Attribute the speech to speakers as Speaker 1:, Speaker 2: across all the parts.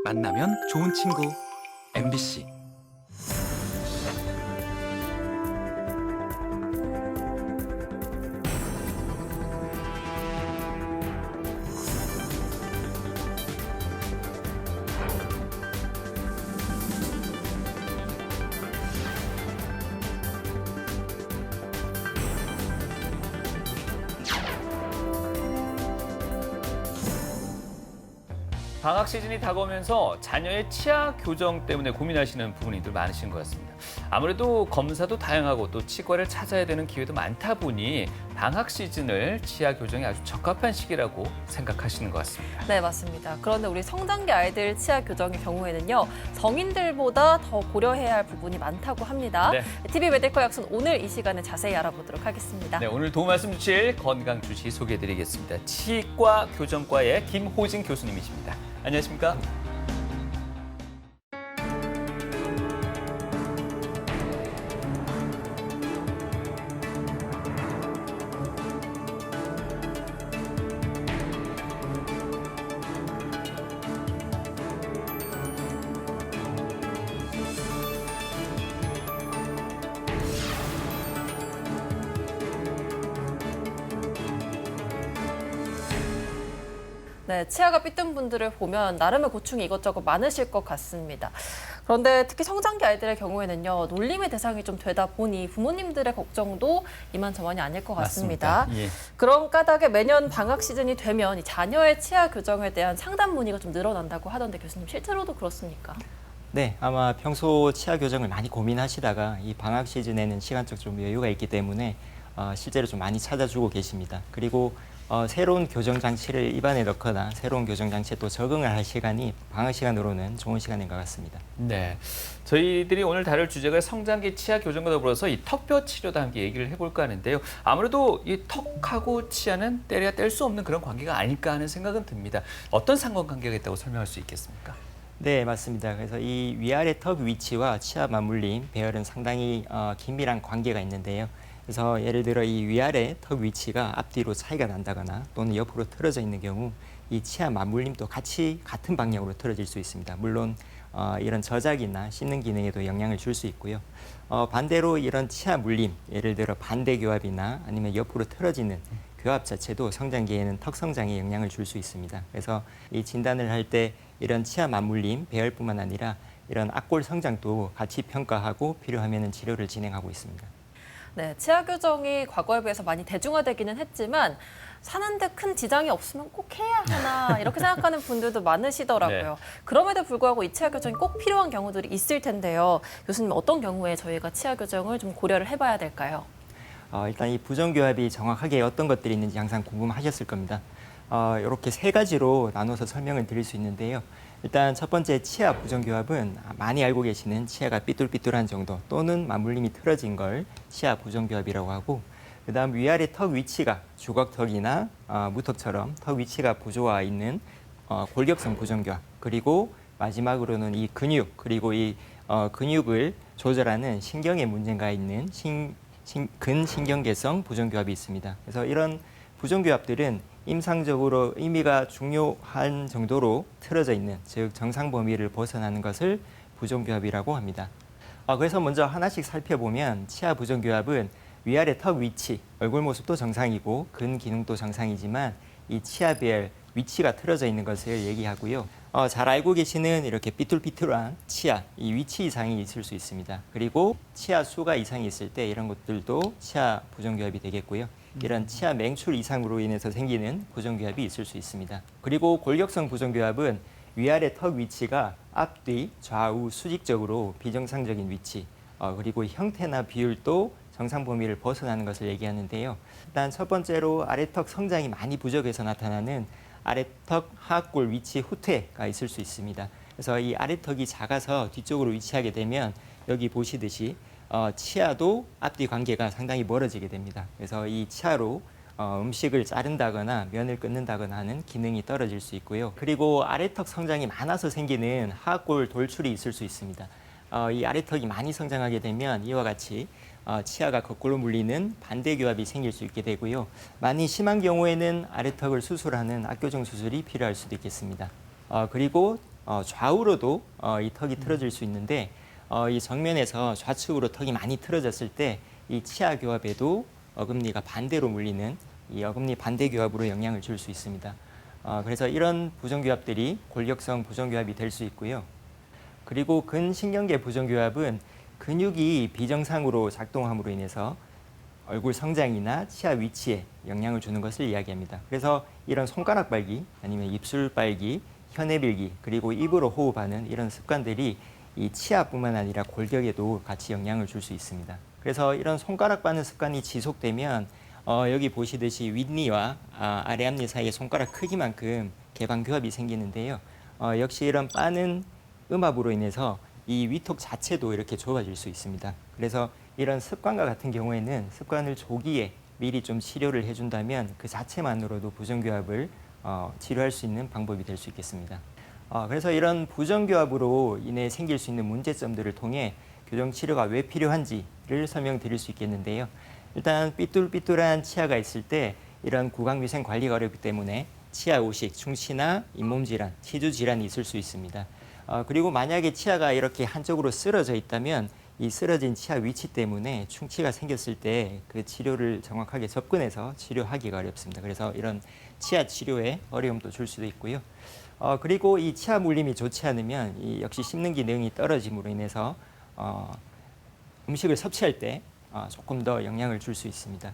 Speaker 1: 만나면 좋은 친구 MBC.
Speaker 2: 방학 시즌이 다가오면서 자녀의 치아 교정 때문에 고민하시는 부모님들 많으신 것 같습니다. 아무래도 검사도 다양하고 또 치과를 찾아야 되는 기회도 많다 보니 방학 시즌을 치아 교정에 아주 적합한 시기라고 생각하시는 것 같습니다.
Speaker 3: 네, 맞습니다. 그런데 우리 성장기 아이들 치아 교정의 경우에는요, 성인들보다 더 고려해야 할 부분이 많다고 합니다.
Speaker 2: 네.
Speaker 3: TV 메디컬 약선 오늘 이 시간에 자세히 알아보도록 하겠습니다.
Speaker 2: 네, 오늘 도움 말씀 주실 건강 주시 소개해드리겠습니다. 치과 교정과의 김호진 교수님이십니다. 안녕하십니까?
Speaker 3: 네, 치아가 삐뚤 분들을 보면 나름의 고충이 이것저것 많으실 것 같습니다. 그런데 특히 성장기 아이들의 경우에는요, 놀림의 대상이 좀 되다 보니 부모님들의 걱정도 이만저만이 아닐 것 같습니다.
Speaker 2: 맞습니다. 예.
Speaker 3: 그런 까닭에 매년 방학 시즌이 되면 이 자녀의 치아 교정에 대한 상담 문의가 좀 늘어난다고 하던데 교수님 실제로도 그렇습니까?
Speaker 4: 네, 아마 평소 치아 교정을 많이 고민하시다가 이 방학 시즌에는 시간적 좀 여유가 있기 때문에 실제로 좀 많이 찾아주고 계십니다. 그리고 새로운 교정 장치를 입안에 넣거나 새로운 교정 장치에 또 적응을 할 시간이 방학 시간으로는 좋은 시간인 것 같습니다.
Speaker 2: 네, 저희들이 오늘 다룰 주제가 성장기 치아 교정과 더불어서 이 턱뼈 치료도 함께 얘기를 해볼까 하는데요. 아무래도 이 턱하고 치아는 때려야 뗄 수 없는 그런 관계가 아닐까 하는 생각은 듭니다. 어떤 상관관계가 있다고 설명할 수 있겠습니까?
Speaker 4: 네, 맞습니다. 그래서 이 위아래 턱 위치와 치아 맞물림, 배열은 상당히 긴밀한 관계가 있는데요. 그래서 예를 들어 이 위아래 턱 위치가 앞뒤로 차이가 난다거나 또는 옆으로 틀어져 있는 경우 이 치아 맞물림도 같이 같은 방향으로 틀어질 수 있습니다. 물론 이런 저작이나 씹는 기능에도 영향을 줄 수 있고요. 반대로 이런 치아 물림, 예를 들어 반대 교합이나 아니면 옆으로 틀어지는 교합 자체도 성장기에는 턱 성장에 영향을 줄 수 있습니다. 그래서 이 진단을 할 때 이런 치아 맞물림, 배열뿐만 아니라 이런 악골 성장도 같이 평가하고 필요하면 치료를 진행하고 있습니다.
Speaker 3: 네, 치아 교정이 과거에 비해서 많이 대중화되기는 했지만 사는데 큰 지장이 없으면 꼭 해야 하나 이렇게 생각하는 분들도 많으시더라고요.
Speaker 2: 네.
Speaker 3: 그럼에도 불구하고 이 치아 교정이 꼭 필요한 경우들이 있을 텐데요. 교수님 어떤 경우에 저희가 치아 교정을 좀 고려를 해봐야 될까요?
Speaker 4: 일단 이 부정교합이 정확하게 어떤 것들이 있는지 항상 궁금하셨을 겁니다. 이렇게 세 가지로 나눠서 설명을 드릴 수 있는데요. 일단 첫 번째 치아 부정교합은 많이 알고 계시는 치아가 삐뚤삐뚤한 정도 또는 맞물림이 틀어진 걸 치아 부정교합이라고 하고, 그다음 위아래 턱 위치가 주걱턱이나 무턱처럼 턱 위치가 부조화 있는 골격성 부정교합, 그리고 마지막으로는 이 근육 그리고 이 근육을 조절하는 신경에 문제가 있는 근신경계성 부정교합이 있습니다. 그래서 이런 부정교합들은 임상적으로 의미가 중요한 정도로 틀어져 있는, 즉 정상 범위를 벗어나는 것을 부정교합이라고 합니다. 그래서 먼저 하나씩 살펴보면 치아 부정교합은 위아래 턱 위치, 얼굴 모습도 정상이고 근 기능도 정상이지만 이 치아 배열, 위치가 틀어져 있는 것을 얘기하고요. 잘 알고 계시는 이렇게 삐뚤삐뚤한 치아, 이 위치 이상이 있을 수 있습니다. 그리고 치아 수가 이상이 있을 때 이런 것들도 치아 부정교합이 되겠고요. 이런 치아 맹출 이상으로 인해서 생기는 부정교합이 있을 수 있습니다. 그리고 골격성 부정교합은 위아래 턱 위치가 앞뒤, 좌우 수직적으로 비정상적인 위치, 그리고 형태나 비율도 정상 범위를 벗어나는 것을 얘기하는데요. 일단 첫 번째로 아래턱 성장이 많이 부족해서 나타나는 아래턱 하악골 위치 후퇴가 있을 수 있습니다. 그래서 이 아래턱이 작아서 뒤쪽으로 위치하게 되면 여기 보시듯이 치아도 앞뒤 관계가 상당히 멀어지게 됩니다. 그래서 이 치아로 음식을 자른다거나 면을 끊는다거나 하는 기능이 떨어질 수 있고요. 그리고 아래턱 성장이 많아서 생기는 하악골 돌출이 있을 수 있습니다. 이 아래턱이 많이 성장하게 되면 이와 같이 치아가 거꾸로 물리는 반대 교합이 생길 수 있게 되고요. 많이 심한 경우에는 아래턱을 수술하는 압교정 수술이 필요할 수도 있겠습니다. 그리고 좌우로도 이 턱이 틀어질 수 있는데 이 정면에서 좌측으로 턱이 많이 틀어졌을 때 이 치아 교합에도 어금니가 반대로 물리는 이 어금니 반대 교합으로 영향을 줄 수 있습니다. 그래서 이런 부정교합들이 골격성 부정교합이 될 수 있고요. 그리고 근신경계 부정교합은 근육이 비정상으로 작동함으로 인해서 얼굴 성장이나 치아 위치에 영향을 주는 것을 이야기합니다. 그래서 이런 손가락 빨기, 아니면 입술 빨기, 혀내 빌기, 그리고 입으로 호흡하는 이런 습관들이 이 치아뿐만 아니라 골격에도 같이 영향을 줄 수 있습니다. 그래서 이런 손가락 빠는 습관이 지속되면 여기 보시듯이 윗니와 아래 앞니 사이에 손가락 크기만큼 개방교합이 생기는데요. 역시 이런 빠는 음압으로 인해서 이 위턱 자체도 이렇게 좁아질 수 있습니다. 그래서 이런 습관과 같은 경우에는 습관을 조기에 미리 좀 치료를 해준다면 그 자체만으로도 부정교합을 치료할 수 있는 방법이 될 수 있겠습니다. 그래서 이런 부정교합으로 인해 생길 수 있는 문제점들을 통해 교정 치료가 왜 필요한지를 설명드릴 수 있겠는데요. 일단 삐뚤삐뚤한 치아가 있을 때 이런 구강위생 관리가 어렵기 때문에 치아 오식, 충치나 잇몸 질환, 치주 질환이 있을 수 있습니다. 그리고 만약에 치아가 이렇게 한쪽으로 쓰러져 있다면 이 쓰러진 치아 위치 때문에 충치가 생겼을 때 그 치료를 정확하게 접근해서 치료하기가 어렵습니다. 그래서 이런 치아 치료에 어려움도 줄 수도 있고요. 그리고 이 치아 물림이 좋지 않으면 이 역시 씹는 기능이 떨어짐으로 인해서 음식을 섭취할 때 조금 더 영향을 줄 수 있습니다.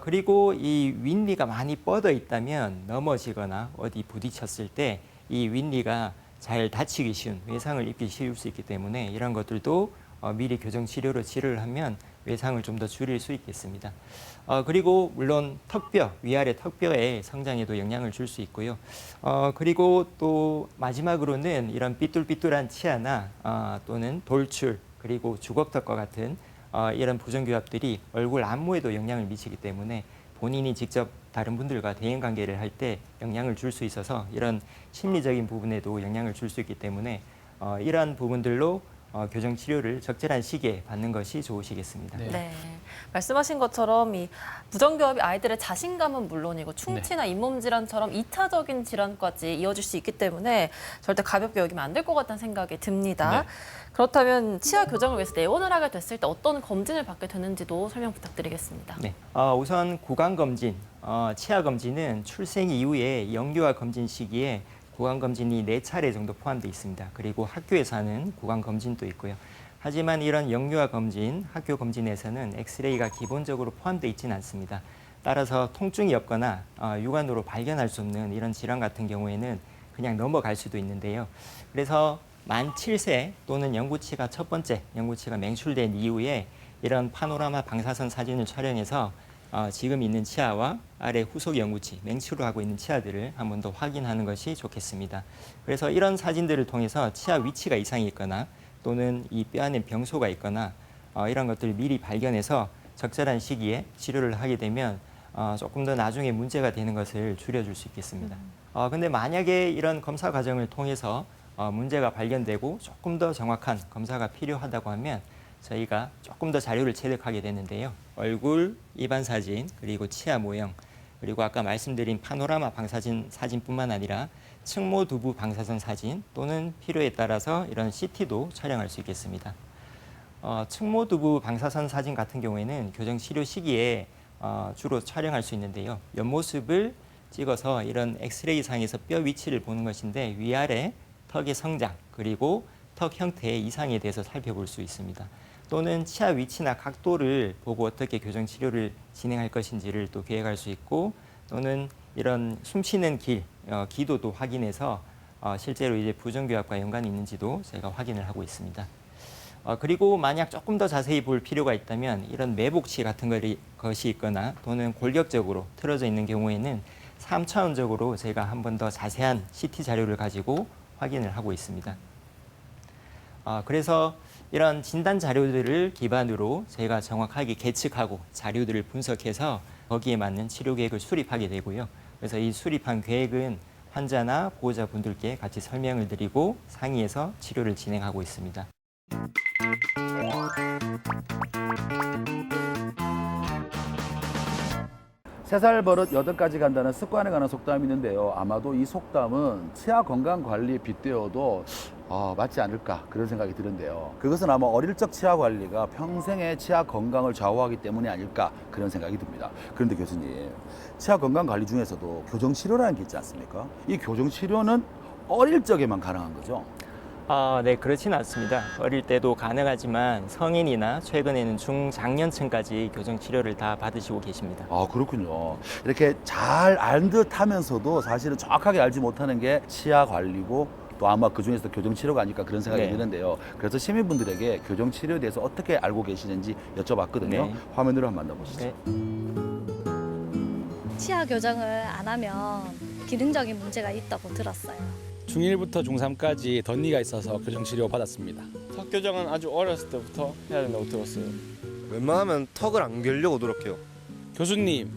Speaker 4: 그리고 이 윗니가 많이 뻗어 있다면 넘어지거나 어디 부딪혔을 때 이 윗니가 잘 다치기 쉬운, 외상을 입기 쉬울 수 있기 때문에 이런 것들도 미리 교정 치료로 치료를 하면 외상을 좀 더 줄일 수 있겠습니다. 그리고 물론 턱뼈, 위아래 턱뼈의 성장에도 영향을 줄 수 있고요. 그리고 또 마지막으로는 이런 삐뚤삐뚤한 치아나 또는 돌출, 그리고 주걱턱과 같은 이런 부정교합들이 얼굴 안무에도 영향을 미치기 때문에 본인이 직접 다른 분들과 대인관계를 할 때 영향을 줄 수 있어서 이런 심리적인 부분에도 영향을 줄 수 있기 때문에 이러한 부분들로 교정 치료를 적절한 시기에 받는 것이 좋으시겠습니다.
Speaker 3: 네. 말씀하신 것처럼 이 부정교합이 아이들의 자신감은 물론이고 충치나 잇몸 질환처럼 2차적인 질환까지 이어질 수 있기 때문에 절대 가볍게 여기면 안 될 것 같다는 생각이 듭니다.
Speaker 2: 네.
Speaker 3: 그렇다면 치아 교정을 위해서 내원을 하게 됐을 때 어떤 검진을 받게 되는지도 설명 부탁드리겠습니다.
Speaker 4: 네. 우선 구강검진, 치아검진은 출생 이후에 영유아 검진 시기에 구강검진이 4차례 정도 포함되어 있습니다. 그리고 학교에서 하는 구강검진도 있고요. 하지만 이런 영유아 검진, 학교 검진에서는 엑스레이가 기본적으로 포함되어 있지는 않습니다. 따라서 통증이 없거나 육안으로 발견할 수 없는 이런 질환 같은 경우에는 그냥 넘어갈 수도 있는데요. 그래서 만 7세 또는 영구치가 첫 번째 영구치가 맹출된 이후에 이런 파노라마 방사선 사진을 촬영해서 지금 있는 치아와 아래 후속 영구치, 맹출을 하고 있는 치아들을 한 번 더 확인하는 것이 좋겠습니다. 그래서 이런 사진들을 통해서 치아 위치가 이상이 있거나 또는 이 뼈 안에 병소가 있거나 이런 것들을 미리 발견해서 적절한 시기에 치료를 하게 되면 조금 더 나중에 문제가 되는 것을 줄여줄 수 있겠습니다. 근데 만약에 이런 검사 과정을 통해서 문제가 발견되고 조금 더 정확한 검사가 필요하다고 하면 저희가 조금 더 자료를 체득하게 되는데요. 얼굴, 입안 사진, 그리고 치아 모형, 그리고 아까 말씀드린 파노라마 방사진 사진뿐만 아니라 측모 두부 방사선 사진 또는 필요에 따라서 이런 CT도 촬영할 수 있겠습니다. 측모 두부 방사선 사진 같은 경우에는 교정 치료 시기에 주로 촬영할 수 있는데요. 옆모습을 찍어서 이런 엑스레이 상에서 뼈 위치를 보는 것인데 위아래 턱의 성장 그리고 턱 형태의 이상에 대해서 살펴볼 수 있습니다. 또는 치아 위치나 각도를 보고 어떻게 교정 치료를 진행할 것인지를 또 계획할 수 있고 또는 이런 숨쉬는 기도도 확인해서 실제로 이제 부정교합과 연관이 있는지도 저희가 확인을 하고 있습니다. 그리고 만약 조금 더 자세히 볼 필요가 있다면 이런 매복치 같은 것이 있거나 또는 골격적으로 틀어져 있는 경우에는 3차원적으로 저희가 한 번 더 자세한 CT 자료를 가지고 확인을 하고 있습니다. 그래서 이런 진단 자료들을 기반으로 저희가 정확하게 계측하고 자료들을 분석해서 거기에 맞는 치료 계획을 수립하게 되고요. 그래서 이 수립한 계획은 환자나 보호자분들께 같이 설명을 드리고 상의해서 치료를 진행하고 있습니다.
Speaker 5: 3살 버릇 8가지 간다는 습관에 관한 속담이 있는데요. 아마도 이 속담은 치아 건강 관리에 빗대어도 맞지 않을까 그런 생각이 드는데요. 그것은 아마 어릴 적 치아 관리가 평생의 치아 건강을 좌우하기 때문이 아닐까 그런 생각이 듭니다. 그런데 교수님, 치아 건강 관리 중에서도 교정치료라는 게 있지 않습니까? 이 교정치료는 어릴 적에만 가능한 거죠?
Speaker 4: 네, 그렇지는 않습니다. 어릴 때도 가능하지만 성인이나 최근에는 중장년층까지 교정 치료를 다 받으시고 계십니다.
Speaker 5: 그렇군요. 이렇게 잘 알 듯 하면서도 사실은 정확하게 알지 못하는 게 치아 관리고 또 아마 그 중에서도 교정치료가 아닐까 그런 생각이
Speaker 4: 네.
Speaker 5: 드는데요. 그래서 시민분들에게 교정치료에 대해서 어떻게 알고 계시는지 여쭤봤거든요.
Speaker 4: 네.
Speaker 5: 화면으로 한번 만나보시죠.
Speaker 4: 네.
Speaker 6: 치아 교정을 안 하면 기능적인 문제가 있다고 들었어요.
Speaker 7: 중1부터 중3까지 덧니가 있어서 교정치료 받았습니다.
Speaker 8: 턱 교정은 아주 어렸을 때부터 해야 된다고 들었어요. 웬만하면 턱을 안 결려고 노력해요.
Speaker 7: 교수님,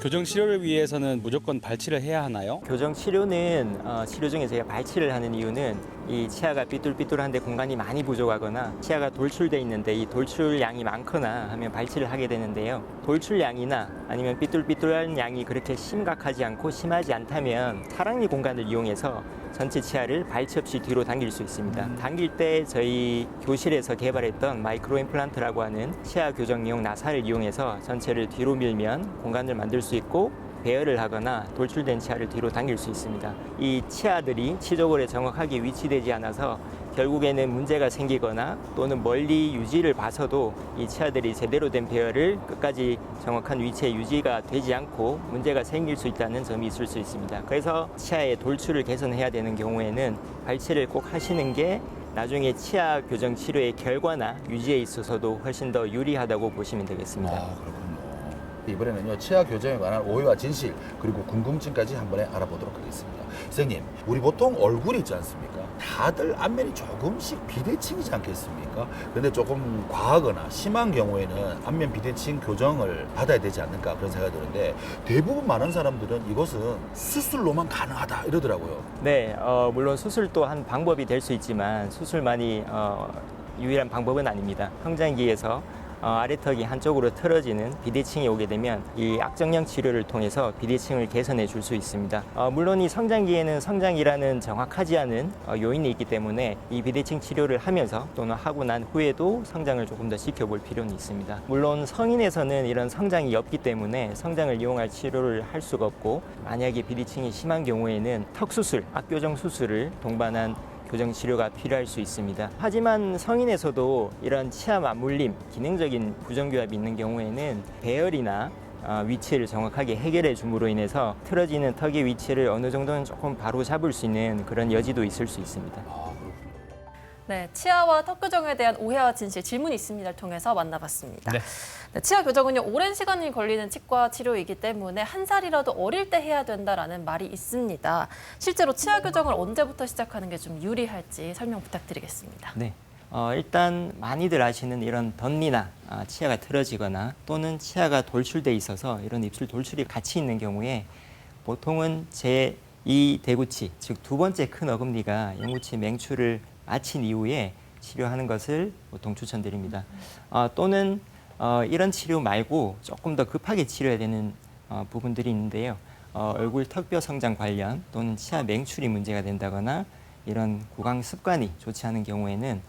Speaker 7: 교정치료를 위해서는 무조건 발치를 해야 하나요?
Speaker 4: 교정 치료는 치료 중에 저희가 발치를 하는 이유는 이 치아가 삐뚤삐뚤한데 공간이 많이 부족하거나 치아가 돌출돼 있는데 이 돌출량이 많거나 하면 발치를 하게 되는데요. 돌출량이나 아니면 삐뚤삐뚤한 양이 그렇게 심각하지 않고 심하지 않다면 타랑니 공간을 이용해서 전체 치아를 발치 없이 뒤로 당길 수 있습니다. 당길 때 저희 교실에서 개발했던 마이크로 임플란트라고 하는 치아 교정용 나사를 이용해서 전체를 뒤로 밀면 공간을 만들 수 있고 배열을 하거나 돌출된 치아를 뒤로 당길 수 있습니다. 이 치아들이 치조골에 정확하게 위치되지 않아서 결국에는 문제가 생기거나 또는 멀리 유지를 봐서도 이 치아들이 제대로 된 배열을 끝까지 정확한 위치에 유지가 되지 않고 문제가 생길 수 있다는 점이 있을 수 있습니다. 그래서 치아의 돌출을 개선해야 되는 경우에는 발치를 꼭 하시는 게 나중에 치아 교정 치료의 결과나 유지에 있어서도 훨씬 더 유리하다고 보시면 되겠습니다.
Speaker 5: 그렇군요. 이번에는요, 치아 교정에 관한 오해와 진실 그리고 궁금증까지 한 번에 알아보도록 하겠습니다. 선생님, 우리 보통 얼굴이 있지 않습니까? 다들 안면이 조금씩 비대칭이지 않겠습니까? 그런데 조금 과하거나 심한 경우에는 안면 비대칭 교정을 받아야 되지 않을까 그런 생각이 드는데 대부분 많은 사람들은 이것은 수술로만 가능하다 이러더라고요.
Speaker 4: 네, 물론 수술도 한 방법이 될 수 있지만 수술만이 유일한 방법은 아닙니다. 성장기에서 아래턱이 한쪽으로 틀어지는 비대칭이 오게 되면 이 악정형 치료를 통해서 비대칭을 개선해 줄 수 있습니다. 물론 이 성장기에는 성장이라는 정확하지 않은 요인이 있기 때문에 이 비대칭 치료를 하면서 또는 하고 난 후에도 성장을 조금 더 지켜볼 필요는 있습니다. 물론 성인에서는 이런 성장이 없기 때문에 성장을 이용할 치료를 할 수가 없고 만약에 비대칭이 심한 경우에는 턱수술, 악교정 수술을 동반한 교정 치료가 필요할 수 있습니다. 하지만 성인에서도 이런 치아 맞물림, 기능적인 부정교합이 있는 경우에는 배열이나 위치를 정확하게 해결해 줌으로 인해서 틀어지는 턱의 위치를 어느 정도는 조금 바로 잡을 수 있는 그런 여지도 있을 수 있습니다.
Speaker 3: 네, 치아와 턱 교정에 대한 오해와 진실 질문이 있습니다를 통해서 만나봤습니다.
Speaker 2: 네.
Speaker 3: 네, 치아 교정은요, 오랜 시간이 걸리는 치과 치료이기 때문에 한 살이라도 어릴 때 해야 된다라는 말이 있습니다. 실제로 치아 교정을 언제부터 시작하는 게 좀 유리할지 설명 부탁드리겠습니다.
Speaker 4: 네. 일단 많이들 아시는 이런 덧니나 치아가 틀어지거나 또는 치아가 돌출돼 있어서 이런 입술 돌출이 같이 있는 경우에 보통은 제2 대구치, 즉 두 번째 큰 어금니가 영구치 맹출을 마친 이후에 치료하는 것을 보통 추천드립니다. 또는 이런 치료 말고 조금 더 급하게 치료해야 되는 부분들이 있는데요. 얼굴 턱뼈 성장 관련 또는 치아 맹출이 문제가 된다거나 이런 구강 습관이 좋지 않은 경우에는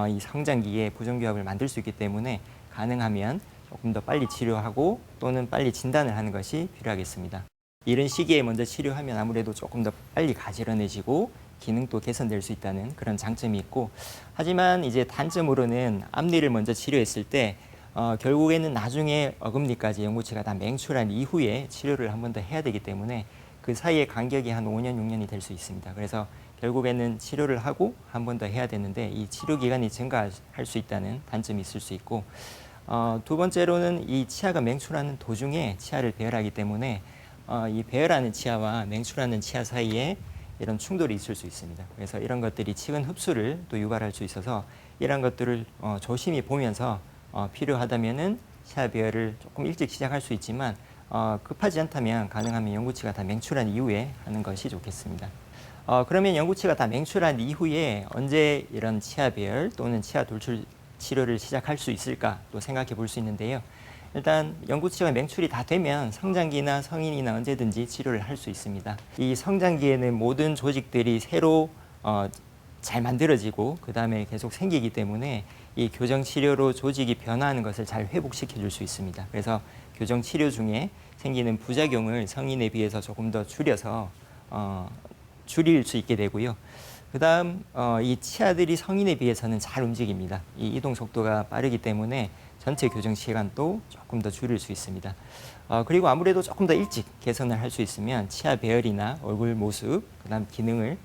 Speaker 4: 이 성장기에 부정교합을 만들 수 있기 때문에 가능하면 조금 더 빨리 치료하고 또는 빨리 진단을 하는 것이 필요하겠습니다. 이런 시기에 먼저 치료하면 아무래도 조금 더 빨리 가지런해지고 기능도 개선될 수 있다는 그런 장점이 있고, 하지만 이제 단점으로는 앞니를 먼저 치료했을 때 결국에는 나중에 어금니까지 영구치가 다 맹출한 이후에 치료를 한 번 더 해야 되기 때문에 그 사이에 간격이 한 5년, 6년이 될 수 있습니다. 그래서 결국에는 치료를 하고 한 번 더 해야 되는데 이 치료 기간이 증가할 수 있다는 단점이 있을 수 있고, 두 번째로는 이 치아가 맹출하는 도중에 치아를 배열하기 때문에 이 배열하는 치아와 맹출하는 치아 사이에 이런 충돌이 있을 수 있습니다. 그래서 이런 것들이 치근 흡수를 또 유발할 수 있어서 이런 것들을 조심히 보면서 필요하다면은 치아 배열을 조금 일찍 시작할 수 있지만 급하지 않다면 가능하면 영구치가 다 맹출한 이후에 하는 것이 좋겠습니다. 그러면 영구치가 다 맹출한 이후에 언제 이런 치아 배열 또는 치아 돌출 치료를 시작할 수 있을까 또 생각해 볼 수 있는데요. 일단 영구치가 맹출이 다 되면 성장기나 성인이나 언제든지 치료를 할 수 있습니다. 이 성장기에는 모든 조직들이 새로 잘 만들어지고 그 다음에 계속 생기기 때문에 이 교정 치료로 조직이 변화하는 것을 잘 회복시켜 줄 수 있습니다. 그래서 교정 치료 중에 생기는 부작용을 성인에 비해서 조금 더 줄여서 줄일 수 있게 되고요. 그 다음 이 치아들이 성인에 비해서는 잘 움직입니다. 이 이동 속도가 빠르기 때문에 전체 교정 시간도 조금 더 줄일 수 있습니다. 그리고 아무래도 조금 더 일찍 개선을 할 수 있으면 치아 배열이나 얼굴 모습, 그 다음 기능을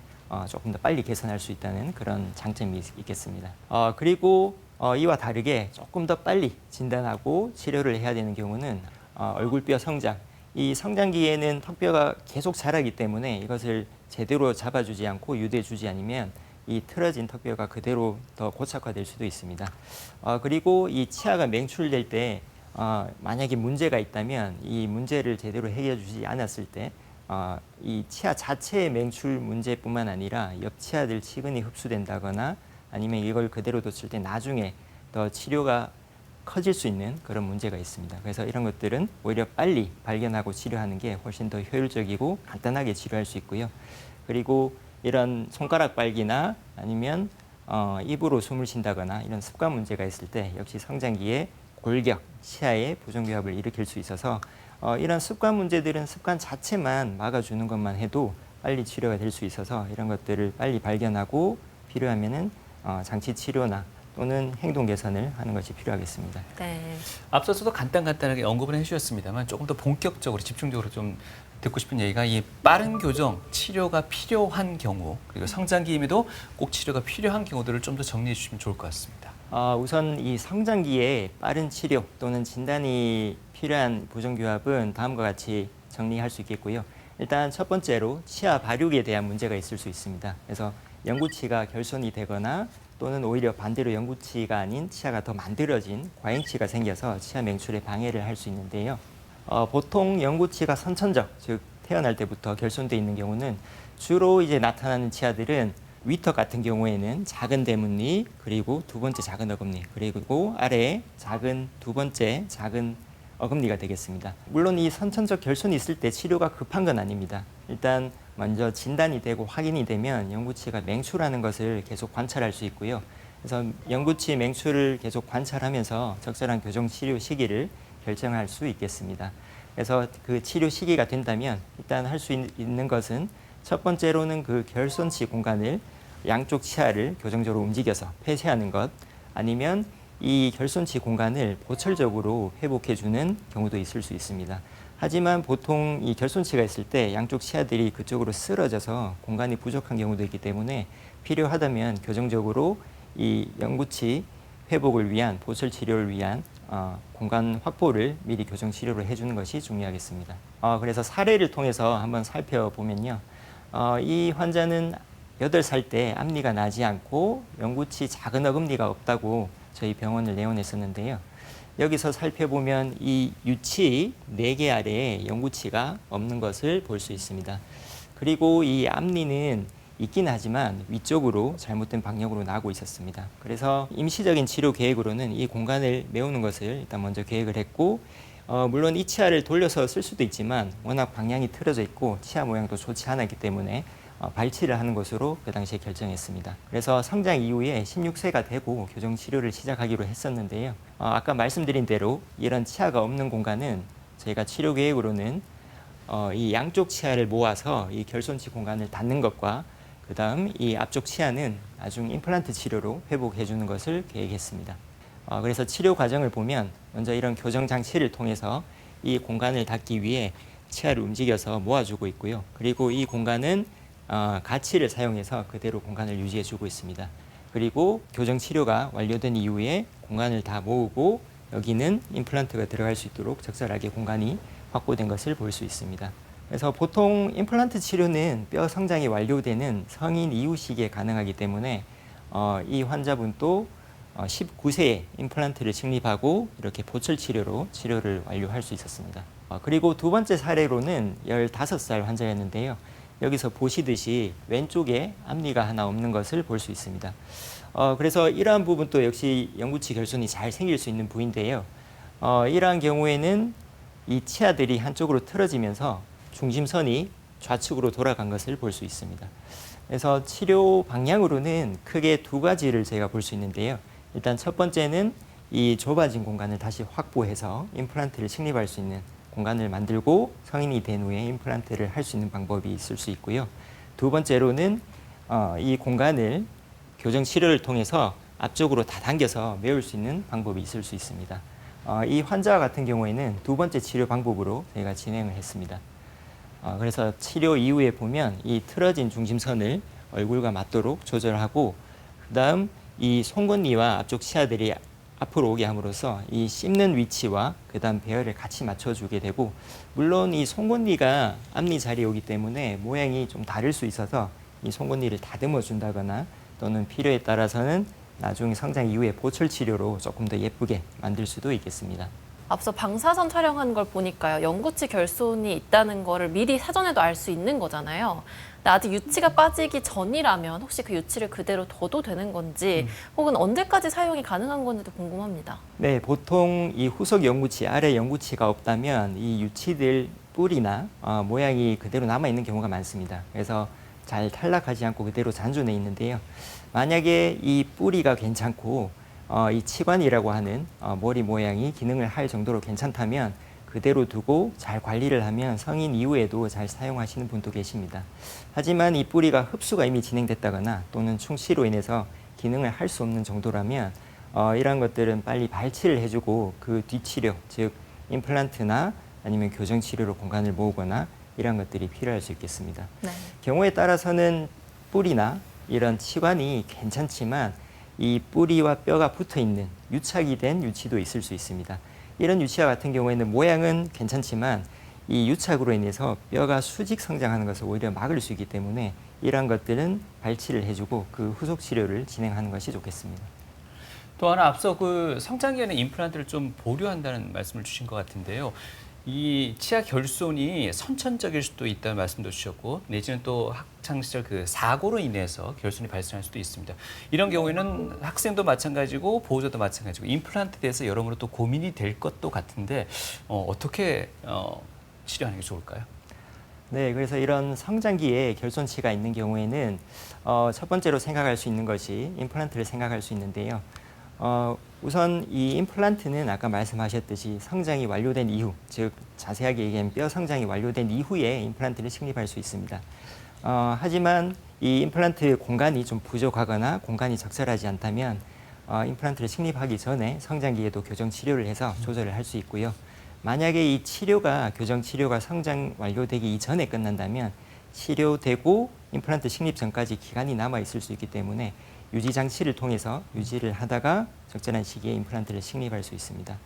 Speaker 4: 조금 더 빨리 개선할 수 있다는 그런 장점이 있겠습니다. 그리고 이와 다르게 조금 더 빨리 진단하고 치료를 해야 되는 경우는 얼굴뼈 성장. 이 성장기에는 턱뼈가 계속 자라기 때문에 이것을 제대로 잡아주지 않고 유도해주지 않으면 이 틀어진 턱뼈가 그대로 더 고착화될 수도 있습니다. 그리고 이 치아가 맹출될 때 만약에 문제가 있다면 이 문제를 제대로 해결해 주지 않았을 때 이 치아 자체의 맹출 문제뿐만 아니라 옆 치아들 치근이 흡수된다거나 아니면 이걸 그대로 뒀을 때 나중에 더 치료가 커질 수 있는 그런 문제가 있습니다. 그래서 이런 것들은 오히려 빨리 발견하고 치료하는 게 훨씬 더 효율적이고 간단하게 치료할 수 있고요. 그리고 이런 손가락 빨기나 아니면 입으로 숨을 쉰다거나 이런 습관 문제가 있을 때 역시 성장기에 골격, 치아의 부정교합을 일으킬 수 있어서 이런 습관 문제들은 습관 자체만 막아주는 것만 해도 빨리 치료가 될 수 있어서 이런 것들을 빨리 발견하고 필요하면은 장치 치료나 또는 행동 개선을 하는 것이 필요하겠습니다.
Speaker 3: 네.
Speaker 2: 앞서서도 간단하게 언급을 해주셨습니다만 조금 더 본격적으로 집중적으로 좀 듣고 싶은 얘기가 이 빠른 교정, 치료가 필요한 경우 그리고 성장기임에도 꼭 치료가 필요한 경우들을 좀 더 정리해 주시면 좋을 것 같습니다.
Speaker 4: 우선 이 성장기에 빠른 치료 또는 진단이 필요한 부정교합은 다음과 같이 정리할 수 있겠고요. 일단 첫 번째로 치아 발육에 대한 문제가 있을 수 있습니다. 그래서 영구치가 결손이 되거나 또는 오히려 반대로 영구치가 아닌 치아가 더 만들어진 과잉치가 생겨서 치아 맹출에 방해를 할 수 있는데요. 보통 영구치가 선천적, 즉 태어날 때부터 결손되어 있는 경우는 주로 이제 나타나는 치아들은 위턱 같은 경우에는 작은 대문니, 그리고 두 번째 작은 어금니, 그리고 아래에 작은 두 번째 작은 어금니가 되겠습니다. 물론 이 선천적 결손이 있을 때 치료가 급한 건 아닙니다. 일단 먼저 진단이 되고 확인이 되면 영구치가 맹출하는 것을 계속 관찰할 수 있고요. 그래서 영구치 맹출을 계속 관찰하면서 적절한 교정 치료 시기를 결정할 수 있겠습니다. 그래서 그 치료 시기가 된다면 일단 할 수 있는 것은 첫 번째로는 그 결손치 공간을 양쪽 치아를 교정적으로 움직여서 폐쇄하는 것, 아니면 이 결손치 공간을 보철적으로 회복해주는 경우도 있을 수 있습니다. 하지만 보통 이 결손치가 있을 때 양쪽 치아들이 그쪽으로 쓰러져서 공간이 부족한 경우도 있기 때문에 필요하다면 교정적으로 이 영구치 회복을 위한 보철 치료를 위한 공간 확보를 미리 교정 치료를 해주는 것이 중요하겠습니다. 그래서 사례를 통해서 한번 살펴보면요. 이 환자는 8살 때 앞니가 나지 않고 영구치 작은 어금니가 없다고 저희 병원을 내원했었는데요. 여기서 살펴보면 이 유치 4개 아래에 영구치가 없는 것을 볼 수 있습니다. 그리고 이 앞니는 있긴 하지만 위쪽으로 잘못된 방향으로 나고 있었습니다. 그래서 임시적인 치료 계획으로는 이 공간을 메우는 것을 일단 먼저 계획을 했고, 물론 이 치아를 돌려서 쓸 수도 있지만 워낙 방향이 틀어져 있고 치아 모양도 좋지 않았기 때문에 발치를 하는 것으로 그 당시에 결정했습니다. 그래서 성장 이후에 16세가 되고 교정 치료를 시작하기로 했었는데요. 아까 말씀드린 대로 이런 치아가 없는 공간은 저희가 치료 계획으로는 이 양쪽 치아를 모아서 이 결손치 공간을 닫는 것과 그 다음 이 앞쪽 치아는 나중 임플란트 치료로 회복해 주는 것을 계획했습니다. 그래서 치료 과정을 보면 먼저 이런 교정 장치를 통해서 이 공간을 닫기 위해 치아를 움직여서 모아주고 있고요. 그리고 이 공간은 가치를 사용해서 그대로 공간을 유지해 주고 있습니다. 그리고 교정 치료가 완료된 이후에 공간을 다 모으고 여기는 임플란트가 들어갈 수 있도록 적절하게 공간이 확보된 것을 볼 수 있습니다. 그래서 보통 임플란트 치료는 뼈 성장이 완료되는 성인 이후 시기에 가능하기 때문에 이 환자분도 19세에 임플란트를 식립하고 이렇게 보철 치료로 치료를 완료할 수 있었습니다. 그리고 두 번째 사례로는 15살 환자였는데요. 여기서 보시듯이 왼쪽에 앞니가 하나 없는 것을 볼 수 있습니다. 그래서 이러한 부분도 역시 영구치 결손이 잘 생길 수 있는 부위인데요. 이러한 경우에는 이 치아들이 한쪽으로 틀어지면서 중심선이 좌측으로 돌아간 것을 볼 수 있습니다. 그래서 치료 방향으로는 크게 두 가지를 제가 볼 수 있는데요. 일단 첫 번째는 이 좁아진 공간을 다시 확보해서 임플란트를 식립할 수 있는 공간을 만들고 성인이 된 후에 임플란트를 할 수 있는 방법이 있을 수 있고요. 두 번째로는 이 공간을 교정 치료를 통해서 앞쪽으로 다 당겨서 메울 수 있는 방법이 있을 수 있습니다. 이 환자 같은 경우에는 두 번째 치료 방법으로 저희가 진행을 했습니다. 그래서 치료 이후에 보면 이 틀어진 중심선을 얼굴과 맞도록 조절하고 그다음 이 송곳니와 앞쪽 치아들이 앞으로 오게 함으로써 이 씹는 위치와 그다음 배열을 같이 맞춰주게 되고 물론 이 송곳니가 앞니 자리에 오기 때문에 모양이 좀 다를 수 있어서 이 송곳니를 다듬어 준다거나 또는 필요에 따라서는 나중에 성장 이후에 보철 치료로 조금 더 예쁘게 만들 수도 있겠습니다.
Speaker 3: 앞서 방사선 촬영한 걸 보니까요. 영구치 결손이 있다는 거를 미리 사전에도 알 수 있는 거잖아요. 근데 아직 유치가 빠지기 전이라면 혹시 그 유치를 그대로 둬도 되는 건지 혹은 언제까지 사용이 가능한 건지도 궁금합니다.
Speaker 4: 네, 보통 이 후속 영구치, 아래 영구치가 없다면 이 유치들 뿔이나 모양이 그대로 남아있는 경우가 많습니다. 그래서 잘 탈락하지 않고 그대로 잔존해 있는데요. 만약에 이 뿌리가 괜찮고 이 치관이라고 하는 머리 모양이 기능을 할 정도로 괜찮다면 그대로 두고 잘 관리를 하면 성인 이후에도 잘 사용하시는 분도 계십니다. 하지만 이 뿌리가 흡수가 이미 진행됐다거나 또는 충치로 인해서 기능을 할 수 없는 정도라면 이러한 것들은 빨리 발치를 해주고 그 뒤치료, 즉 임플란트나 아니면 교정치료로 공간을 모으거나 이런 것들이 필요할 수 있겠습니다.
Speaker 3: 네.
Speaker 4: 경우에 따라서는 뿌리나 이런 치관이 괜찮지만 이 뿌리와 뼈가 붙어 있는 유착이 된 유치도 있을 수 있습니다. 이런 유치와 같은 경우에는 모양은 괜찮지만 이 유착으로 인해서 뼈가 수직 성장하는 것을 오히려 막을 수 있기 때문에 이러한 것들은 발치를 해주고 그 후속 치료를 진행하는 것이 좋겠습니다.
Speaker 2: 또 하나 앞서 그 성장기에는 임플란트를 좀 보류한다는 말씀을 주신 것 같은데요. 이 치아 결손이 선천적일 수도 있다는 말씀도 주셨고 내지는 또 학창 시절 그 사고로 인해서 결손이 발생할 수도 있습니다. 이런 경우에는 학생도 마찬가지고 보호자도 마찬가지고 임플란트에 대해서 여러모로 또 고민이 될 것도 같은데 어떻게 치료하는 게 좋을까요?
Speaker 4: 네, 그래서 이런 성장기에 결손치가 있는 경우에는 첫 번째로 생각할 수 있는 것이 임플란트를 생각할 수 있는데요. 우선 이 임플란트는 아까 말씀하셨듯이 성장이 완료된 이후, 즉 자세하게 얘기하면 뼈 성장이 완료된 이후에 임플란트를 식립할 수 있습니다. 하지만 이 임플란트 공간이 좀 부족하거나 공간이 적절하지 않다면 임플란트를 식립하기 전에 성장기에도 교정 치료를 해서 조절을 할 수 있고요. 만약에 이 치료가 교정 치료가 성장 완료되기 이전에 끝난다면 치료되고 임플란트 식립 전까지 기간이 남아 있을 수 있기 때문에 유지 장치를 통해서 유지를 하다가 적절한 시기에 임플란트를 식립할 수 있습니다.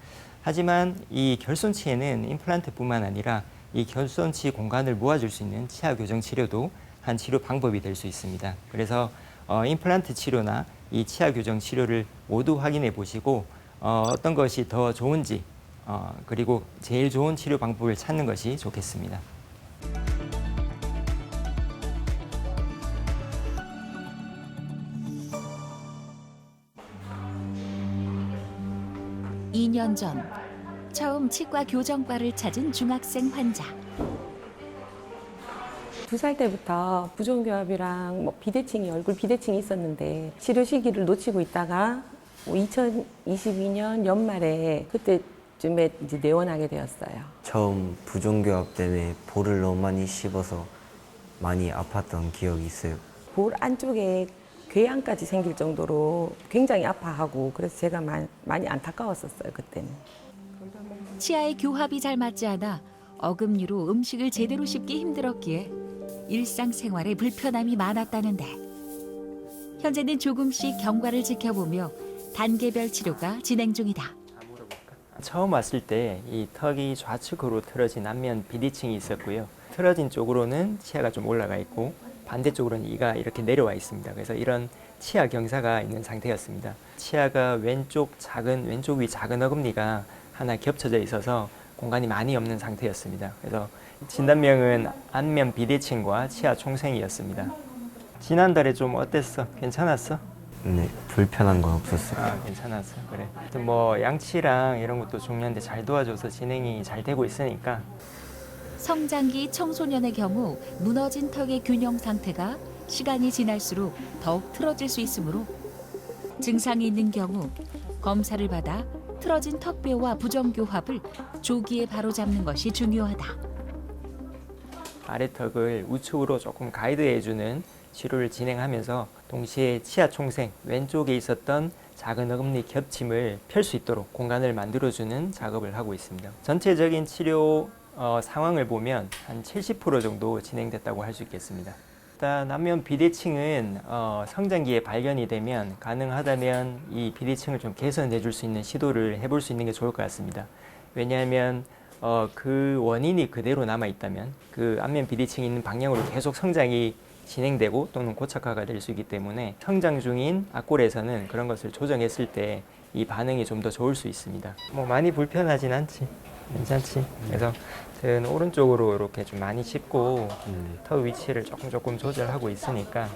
Speaker 4: 하지만 이 결손치에는 임플란트뿐만 아니라 이 결손치 공간을 모아줄 수 있는 치아 교정 치료도 한 치료 방법이 될 수 있습니다. 그래서 임플란트 치료나 이 치아 교정 치료를 모두 확인해 보시고 어떤 것이 더 좋은지 그리고 제일 좋은 치료 방법을 찾는 것이 좋겠습니다.
Speaker 9: 이 년 전 처음 치과 교정과를 찾은 중학생 환자.
Speaker 10: 2살 때부터 부종교합이랑 비대칭이 얼굴 비대칭이 있었는데 치료 시기를 놓치고 있다가 2022년 연말에 그때쯤에 이제 내원하게 되었어요.
Speaker 11: 처음 부종교합 때문에 볼을 너무 많이 씹어서 많이 아팠던 기억이 있어요.
Speaker 10: 볼 안쪽에 궤양까지 생길 정도로 굉장히 아파하고 그래서 제가 많이 안타까웠었어요, 그때는.
Speaker 9: 치아의 교합이 잘 맞지 않아 어금니로 음식을 제대로 씹기 힘들었기에 일상생활에 불편함이 많았다는데 현재는 조금씩 경과를 지켜보며 단계별 치료가 진행 중이다.
Speaker 4: 처음 왔을 때 이 턱이 좌측으로 틀어진 안면 비대칭이 있었고요. 틀어진 쪽으로는 치아가 좀 올라가 있고 반대쪽으로는 이가 이렇게 내려와 있습니다. 그래서 이런 치아 경사가 있는 상태였습니다. 치아가 왼쪽 위 작은 어금니가 하나 겹쳐져 있어서 공간이 많이 없는 상태였습니다. 그래서 진단명은 안면 비대칭과 치아 총생이었습니다. 지난달에 좀 어땠어? 괜찮았어?
Speaker 11: 네, 불편한 건 없었어요.
Speaker 4: 아, 괜찮았어요. 그래. 하여튼 뭐 양치랑 이런 것도 중요한데 잘 도와줘서 진행이 잘 되고 있으니까.
Speaker 9: 성장기 청소년의 경우 무너진 턱의 균형 상태가 시간이 지날수록 더욱 틀어질 수 있으므로 증상이 있는 경우 검사를 받아 틀어진 턱뼈와 부정교합을 조기에 바로잡는 것이 중요하다.
Speaker 4: 아래턱을 우측으로 조금 가이드해주는 치료를 진행하면서 동시에 치아 총생, 왼쪽에 있었던 작은 어금니 겹침을 펼 수 있도록 공간을 만들어주는 작업을 하고 있습니다. 전체적인 치료 상황을 보면 한 70% 정도 진행됐다고 할 수 있겠습니다. 일단 안면 비대칭은 성장기에 발견이 되면 가능하다면 이 비대칭을 좀 개선해 줄 수 있는 시도를 해볼 수 있는 게 좋을 것 같습니다. 왜냐하면 그 원인이 그대로 남아 있다면 그 안면 비대칭이 있는 방향으로 계속 성장이 진행되고 또는 고착화가 될 수 있기 때문에 성장 중인 앞골에서는 그런 것을 조정했을 때 이 반응이 좀 더 좋을 수 있습니다. 뭐 많이 불편하진 않지. 괜찮지. 그래서 등 오른쪽으로 이렇게 좀 많이 짚고 턱 위치를 조금 조절하고 있으니까.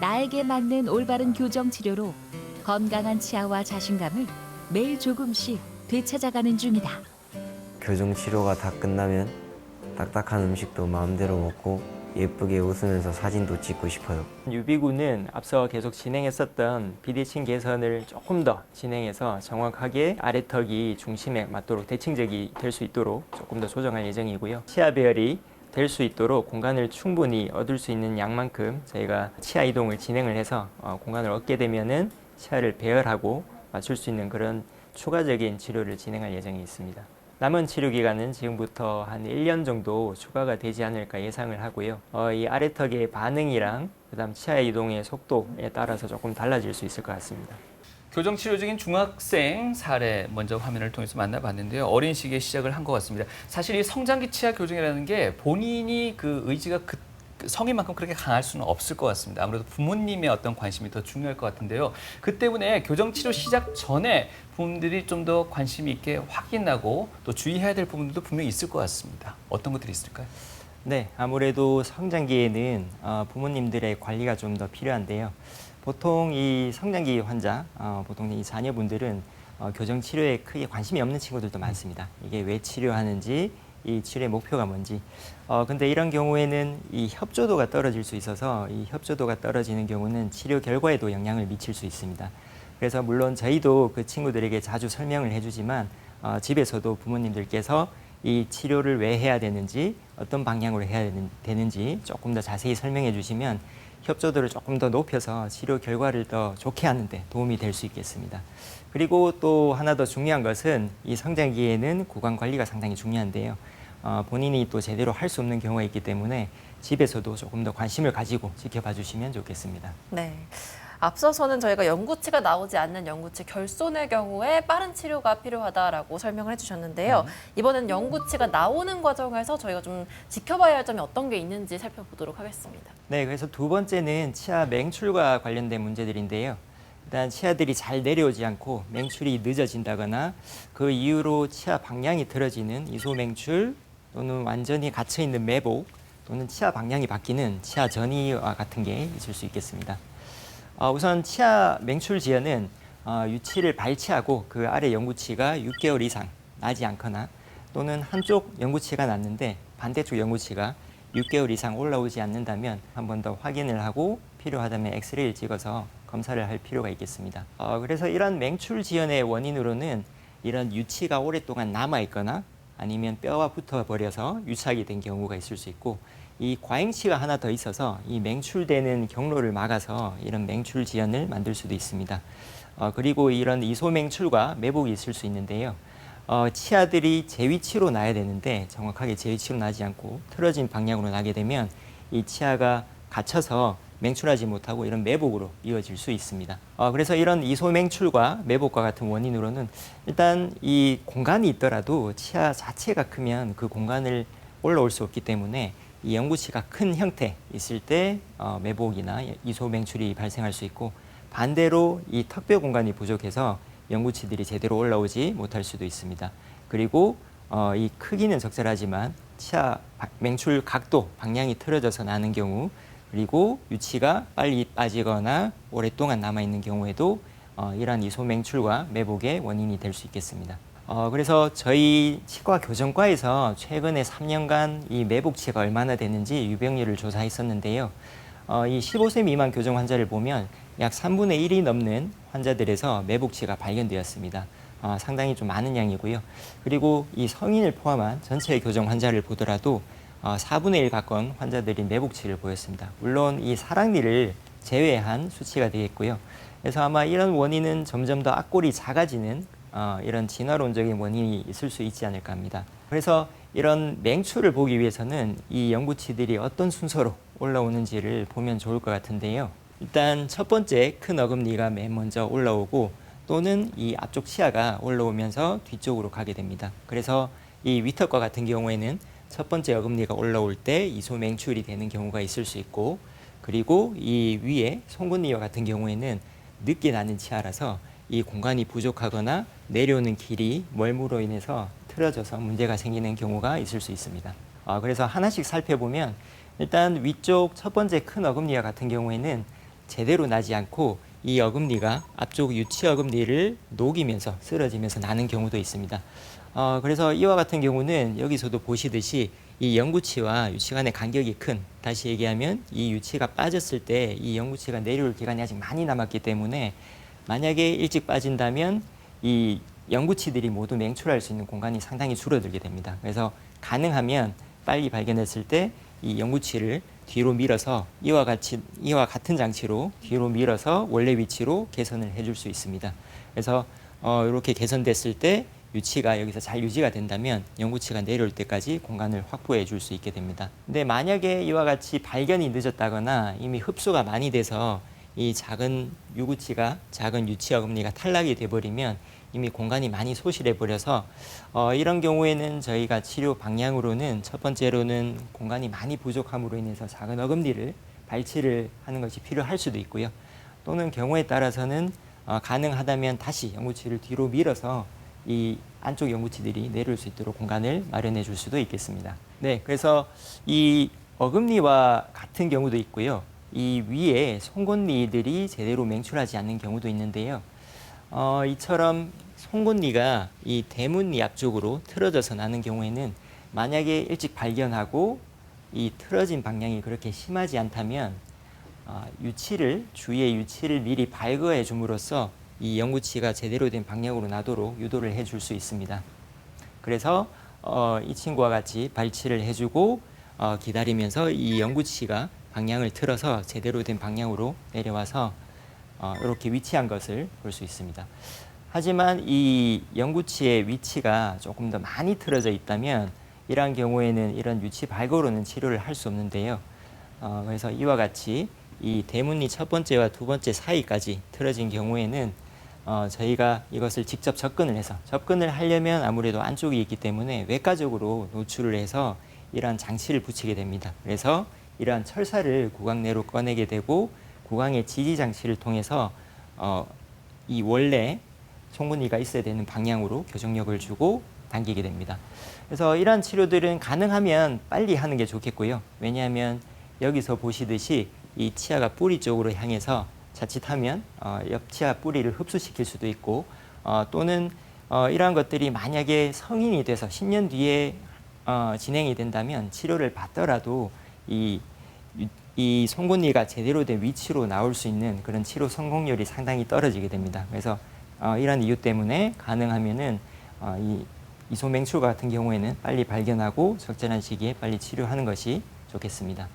Speaker 9: 나에게 맞는 올바른 교정 치료로 건강한 치아와 자신감을 매일 조금씩 되찾아가는 중이다.
Speaker 11: 교정 치료가 다 끝나면 딱딱한 음식도 마음대로 먹고 예쁘게 웃으면서 사진도 찍고 싶어요.
Speaker 4: 유비군은 앞서 계속 진행했었던 비대칭 개선을 조금 더 진행해서 정확하게 아래턱이 중심에 맞도록 대칭적이 될 수 있도록 조금 더 조정할 예정이고요. 치아 배열이 될 수 있도록 공간을 충분히 얻을 수 있는 양만큼 저희가 치아 이동을 진행을 해서 공간을 얻게 되면은 치아를 배열하고 맞출 수 있는 그런 추가적인 치료를 진행할 예정이 있습니다. 남은 치료 기간은 지금부터 한 1년 정도 추가가 되지 않을까 예상을 하고요. 이 아래턱의 반응이랑 그다음 치아 이동의 속도에 따라서 조금 달라질 수 있을 것 같습니다.
Speaker 2: 교정 치료 중인 중학생 사례 먼저 화면을 통해서 만나봤는데요. 어린 시기에 시작을 한 것 같습니다. 사실 이 성장기 치아 교정이라는 게 본인이 그 의지가 성인만큼 그렇게 강할 수는 없을 것 같습니다. 아무래도 부모님의 어떤 관심이 더 중요할 것 같은데요. 그 때문에 교정 치료 시작 전에 부모님들이 좀 더 관심 있게 확인하고 또 주의해야 될 부분들도 분명히 있을 것 같습니다. 어떤 것들이 있을까요?
Speaker 4: 네, 아무래도 성장기에는 부모님들의 관리가 좀 더 필요한데요. 보통 이 성장기 환자, 보통 이 자녀분들은 교정 치료에 크게 관심이 없는 친구들도 많습니다. 이게 왜 치료하는지, 이 치료의 목표가 뭔지. 근데 이런 경우에는 이 협조도가 떨어질 수 있어서 이 협조도가 떨어지는 경우는 치료 결과에도 영향을 미칠 수 있습니다. 그래서 물론 저희도 그 친구들에게 자주 설명을 해주지만 집에서도 부모님들께서 이 치료를 왜 해야 되는지, 어떤 방향으로 해야 되는지 조금 더 자세히 설명해 주시면 협조도를 조금 더 높여서 치료 결과를 더 좋게 하는 데 도움이 될 수 있겠습니다. 그리고 또 하나 더 중요한 것은 이 성장기에는 구강 관리가 상당히 중요한데요. 본인이 또 제대로 할 수 없는 경우가 있기 때문에 집에서도 조금 더 관심을 가지고 지켜봐 주시면 좋겠습니다.
Speaker 3: 네. 앞서서는 저희가 영구치가 나오지 않는 영구치 결손의 경우에 빠른 치료가 필요하다라고 설명을 해주셨는데요. 이번엔 영구치가 나오는 과정에서 저희가 좀 지켜봐야 할 점이 어떤 게 있는지 살펴보도록 하겠습니다.
Speaker 4: 네, 그래서 두 번째는 치아 맹출과 관련된 문제들인데요. 일단 치아들이 잘 내려오지 않고 맹출이 늦어진다거나 그 이후로 치아 방향이 틀어지는 이소맹출 또는 완전히 갇혀있는 매복 또는 치아 방향이 바뀌는 치아 전이와 같은 게 있을 수 있겠습니다. 우선 치아 맹출 지연은 유치를 발치하고 그 아래 영구치가 6개월 이상 나지 않거나 또는 한쪽 영구치가 났는데 반대쪽 영구치가 6개월 이상 올라오지 않는다면 한 번 더 확인을 하고 필요하다면 엑스레이를 찍어서 검사를 할 필요가 있겠습니다. 그래서 이런 맹출 지연의 원인으로는 이런 유치가 오랫동안 남아있거나 아니면 뼈와 붙어버려서 유착이 된 경우가 있을 수 있고 이 과잉치가 하나 더 있어서 이 맹출되는 경로를 막아서 이런 맹출 지연을 만들 수도 있습니다. 그리고 이런 이소맹출과 매복이 있을 수 있는데요. 치아들이 제 위치로 나야 되는데 정확하게 제 위치로 나지 않고 틀어진 방향으로 나게 되면 이 치아가 갇혀서 맹출하지 못하고 이런 매복으로 이어질 수 있습니다. 그래서 이런 이소맹출과 매복과 같은 원인으로는 일단 이 공간이 있더라도 치아 자체가 크면 그 공간을 올라올 수 없기 때문에 이 영구치가 큰 형태 있을 때 매복이나 이소맹출이 발생할 수 있고 반대로 이 턱뼈 공간이 부족해서 영구치들이 제대로 올라오지 못할 수도 있습니다. 그리고 이 크기는 적절하지만 치아 맹출 각도, 방향이 틀어져서 나는 경우 그리고 유치가 빨리 빠지거나 오랫동안 남아있는 경우에도 이러한 이소 맹출과 매복의 원인이 될 수 있겠습니다. 그래서 저희 치과 교정과에서 최근에 3년간 이 매복치가 얼마나 되는지 유병률을 조사했었는데요. 이 15세 미만 교정 환자를 보면 약 3분의 1이 넘는 환자들에서 매복치가 발견되었습니다. 상당히 좀 많은 양이고요. 그리고 이 성인을 포함한 전체 교정 환자를 보더라도 4분의 1 가까운 환자들이 매복치를 보였습니다. 물론 이 사랑니를 제외한 수치가 되겠고요. 그래서 아마 이런 원인은 점점 더 앞골이 작아지는 이런 진화론적인 원인이 있을 수 있지 않을까 합니다. 그래서 이런 맹출을 보기 위해서는 이 영구치들이 어떤 순서로 올라오는지를 보면 좋을 것 같은데요. 일단 첫 번째 큰 어금니가 맨 먼저 올라오고 또는 이 앞쪽 치아가 올라오면서 뒤쪽으로 가게 됩니다. 그래서 이 위턱과 같은 경우에는 첫 번째 어금니가 올라올 때 이소 맹출이 되는 경우가 있을 수 있고, 그리고 이 위에 송곳니와 같은 경우에는 늦게 나는 치아라서 이 공간이 부족하거나 내려오는 길이 멀므로 인해서 틀어져서 문제가 생기는 경우가 있을 수 있습니다. 그래서 하나씩 살펴보면 일단 위쪽 첫 번째 큰 어금니와 같은 경우에는 제대로 나지 않고 이 어금니가 앞쪽 유치 어금니를 녹이면서 쓰러지면서 나는 경우도 있습니다. 그래서 이와 같은 경우는 여기서도 보시듯이 이 영구치와 유치 간의 간격이 큰, 다시 얘기하면 이 유치가 빠졌을 때 이 영구치가 내려올 기간이 아직 많이 남았기 때문에 만약에 일찍 빠진다면 이 영구치들이 모두 맹출할 수 있는 공간이 상당히 줄어들게 됩니다. 그래서 가능하면 빨리 발견했을 때 이 영구치를 뒤로 밀어서 이와 같은 장치로 뒤로 밀어서 원래 위치로 개선을 해줄 수 있습니다. 그래서 이렇게 개선됐을 때 유치가 여기서 잘 유지가 된다면 영구치가 내려올 때까지 공간을 확보해 줄 수 있게 됩니다. 근데 만약에 이와 같이 발견이 늦었다거나 이미 흡수가 많이 돼서 이 작은 유치 어금니가 탈락이 돼버리면 이미 공간이 많이 소실해 버려서 이런 경우에는 저희가 치료 방향으로는 첫 번째로는 공간이 많이 부족함으로 인해서 작은 어금니를 발치를 하는 것이 필요할 수도 있고요. 또는 경우에 따라서는 가능하다면 다시 영구치를 뒤로 밀어서 이 안쪽 영구치들이 내려올 수 있도록 공간을 마련해 줄 수도 있겠습니다. 네, 그래서 이 어금니와 같은 경우도 있고요. 이 위에 송곳니들이 제대로 맹출하지 않는 경우도 있는데요. 이처럼 송곳니가 이 대문니 앞쪽으로 틀어져서 나는 경우에는 만약에 일찍 발견하고 이 틀어진 방향이 그렇게 심하지 않다면 주위의 유치를 미리 발거해 줌으로써 이 영구치가 제대로 된 방향으로 나도록 유도를 해줄 수 있습니다. 그래서 이 친구와 같이 발치를 해주고 기다리면서 이 영구치가 방향을 틀어서 제대로 된 방향으로 내려와서 이렇게 위치한 것을 볼 수 있습니다. 하지만 이 영구치의 위치가 조금 더 많이 틀어져 있다면 이러한 경우에는 이런 유치 발거로는 치료를 할 수 없는데요. 그래서 이와 같이 이 대문니 첫 번째와 두 번째 사이까지 틀어진 경우에는 저희가 이것을 직접 접근을 하려면 아무래도 안쪽이 있기 때문에 외과적으로 노출을 해서 이러한 장치를 붙이게 됩니다. 그래서 이러한 철사를 구강 내로 꺼내게 되고 구강의 지지 장치를 통해서 이 원래 송곳니가 있어야 되는 방향으로 교정력을 주고 당기게 됩니다. 그래서 이러한 치료들은 가능하면 빨리 하는 게 좋겠고요. 왜냐하면 여기서 보시듯이 이 치아가 뿌리 쪽으로 향해서 자칫하면 옆 치아 뿌리를 흡수시킬 수도 있고 또는 이러한 것들이 만약에 성인이 돼서 10년 뒤에 진행이 된다면 치료를 받더라도 이 송곳니가 제대로 된 위치로 나올 수 있는 그런 치료 성공률이 상당히 떨어지게 됩니다. 그래서 이런 이유 때문에 가능하면은 이 이소맹출 같은 경우에는 빨리 발견하고 적절한 시기에 빨리 치료하는 것이 좋겠습니다.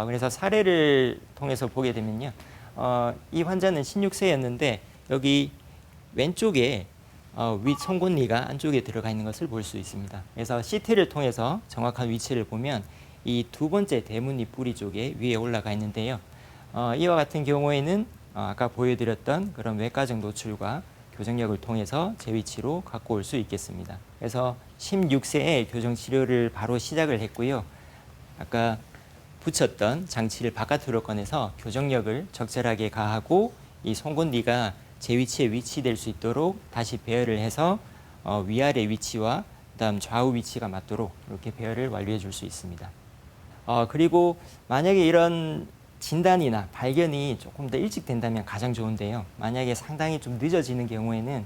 Speaker 4: 그래서 사례를 통해서 보게 되면요, 이 환자는 16세였는데 여기 왼쪽에 윗 송곳니가 안쪽에 들어가 있는 것을 볼 수 있습니다. 그래서 CT를 통해서 정확한 위치를 보면 이 두 번째 대문니 뿌리 쪽에 위에 올라가 있는데요. 이와 같은 경우에는 아까 보여드렸던 그런 외과적 노출과 교정력을 통해서 제 위치로 갖고 올 수 있겠습니다. 그래서 16세에 교정 치료를 바로 시작을 했고요. 아까 붙였던 장치를 바깥으로 꺼내서 교정력을 적절하게 가하고 이 송곳니가 제 위치에 위치될 수 있도록 다시 배열을 해서 위아래 위치와 그다음 좌우 위치가 맞도록 이렇게 배열을 완료해 줄 수 있습니다. 그리고 만약에 이런 진단이나 발견이 조금 더 일찍 된다면 가장 좋은데요. 만약에 상당히 좀 늦어지는 경우에는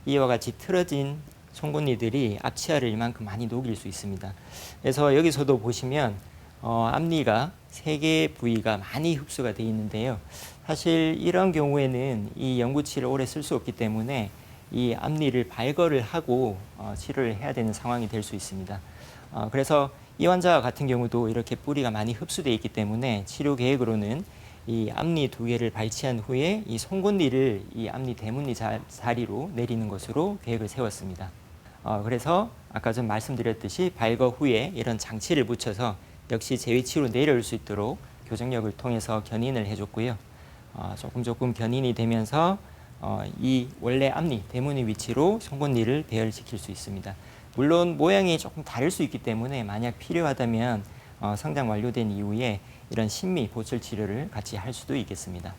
Speaker 4: 이와 같이 틀어진 송곳니들이 앞치아를 이만큼 많이 녹일 수 있습니다. 그래서 여기서도 보시면 앞니가 3개의 부위가 많이 흡수가 되어 있는데요. 사실 이런 경우에는 이 연구치를 오래 쓸 수 없기 때문에 이 앞니를 발거를 하고 치료를 해야 되는 상황이 될 수 있습니다. 그래서 이 환자 같은 경우도 이렇게 뿌리가 많이 흡수되어 있기 때문에 치료 계획으로는 이 앞니 2개를 발치한 후에 이 송곳니를 이 앞니 대문니 자리로 내리는 것으로 계획을 세웠습니다. 그래서 아까 좀 말씀드렸듯이 발거 후에 이런 장치를 붙여서 역시 제 위치로 내려올 수 있도록 교정력을 통해서 견인을 해줬고요. 조금 견인이 되면서 이 원래 앞니 대문니 위치로 송곳니를 배열시킬 수 있습니다. 물론 모양이 조금 다를 수 있기 때문에 만약 필요하다면 성장 완료된 이후에 이런 심미 보철 치료를 같이 할 수도 있겠습니다.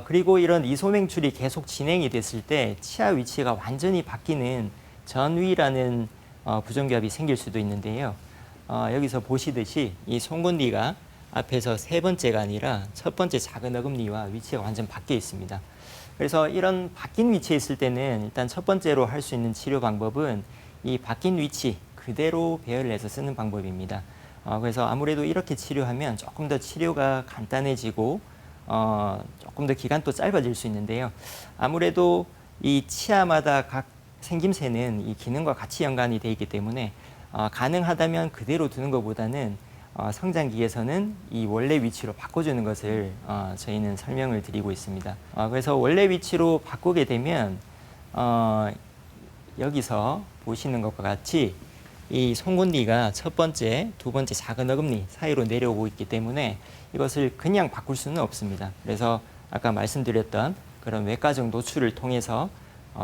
Speaker 4: 그리고 이런 이소맹출이 계속 진행이 됐을 때 치아 위치가 완전히 바뀌는 전위라는 부정교합이 생길 수도 있는데요. 여기서 보시듯이 이 송곳니가 앞에서 3번째가 아니라 첫 번째 작은 어금니와 위치가 완전 바뀌어 있습니다. 그래서 이런 바뀐 위치에 있을 때는 일단 첫 번째로 할 수 있는 치료 방법은 이 바뀐 위치 그대로 배열을 해서 쓰는 방법입니다. 그래서 아무래도 이렇게 치료하면 조금 더 치료가 간단해지고 조금 더 기간도 짧아질 수 있는데요. 아무래도 이 치아마다 각 생김새는 이 기능과 같이 연관이 되어 있기 때문에 가능하다면 그대로 두는 것보다는 성장기에서는 이 원래 위치로 바꿔주는 것을 저희는 설명을 드리고 있습니다. 그래서 원래 위치로 바꾸게 되면 여기서 보시는 것과 같이 이 송곳니가 첫 번째, 두 번째 작은 어금니 사이로 내려오고 있기 때문에 이것을 그냥 바꿀 수는 없습니다. 그래서 아까 말씀드렸던 그런 외과적 노출을 통해서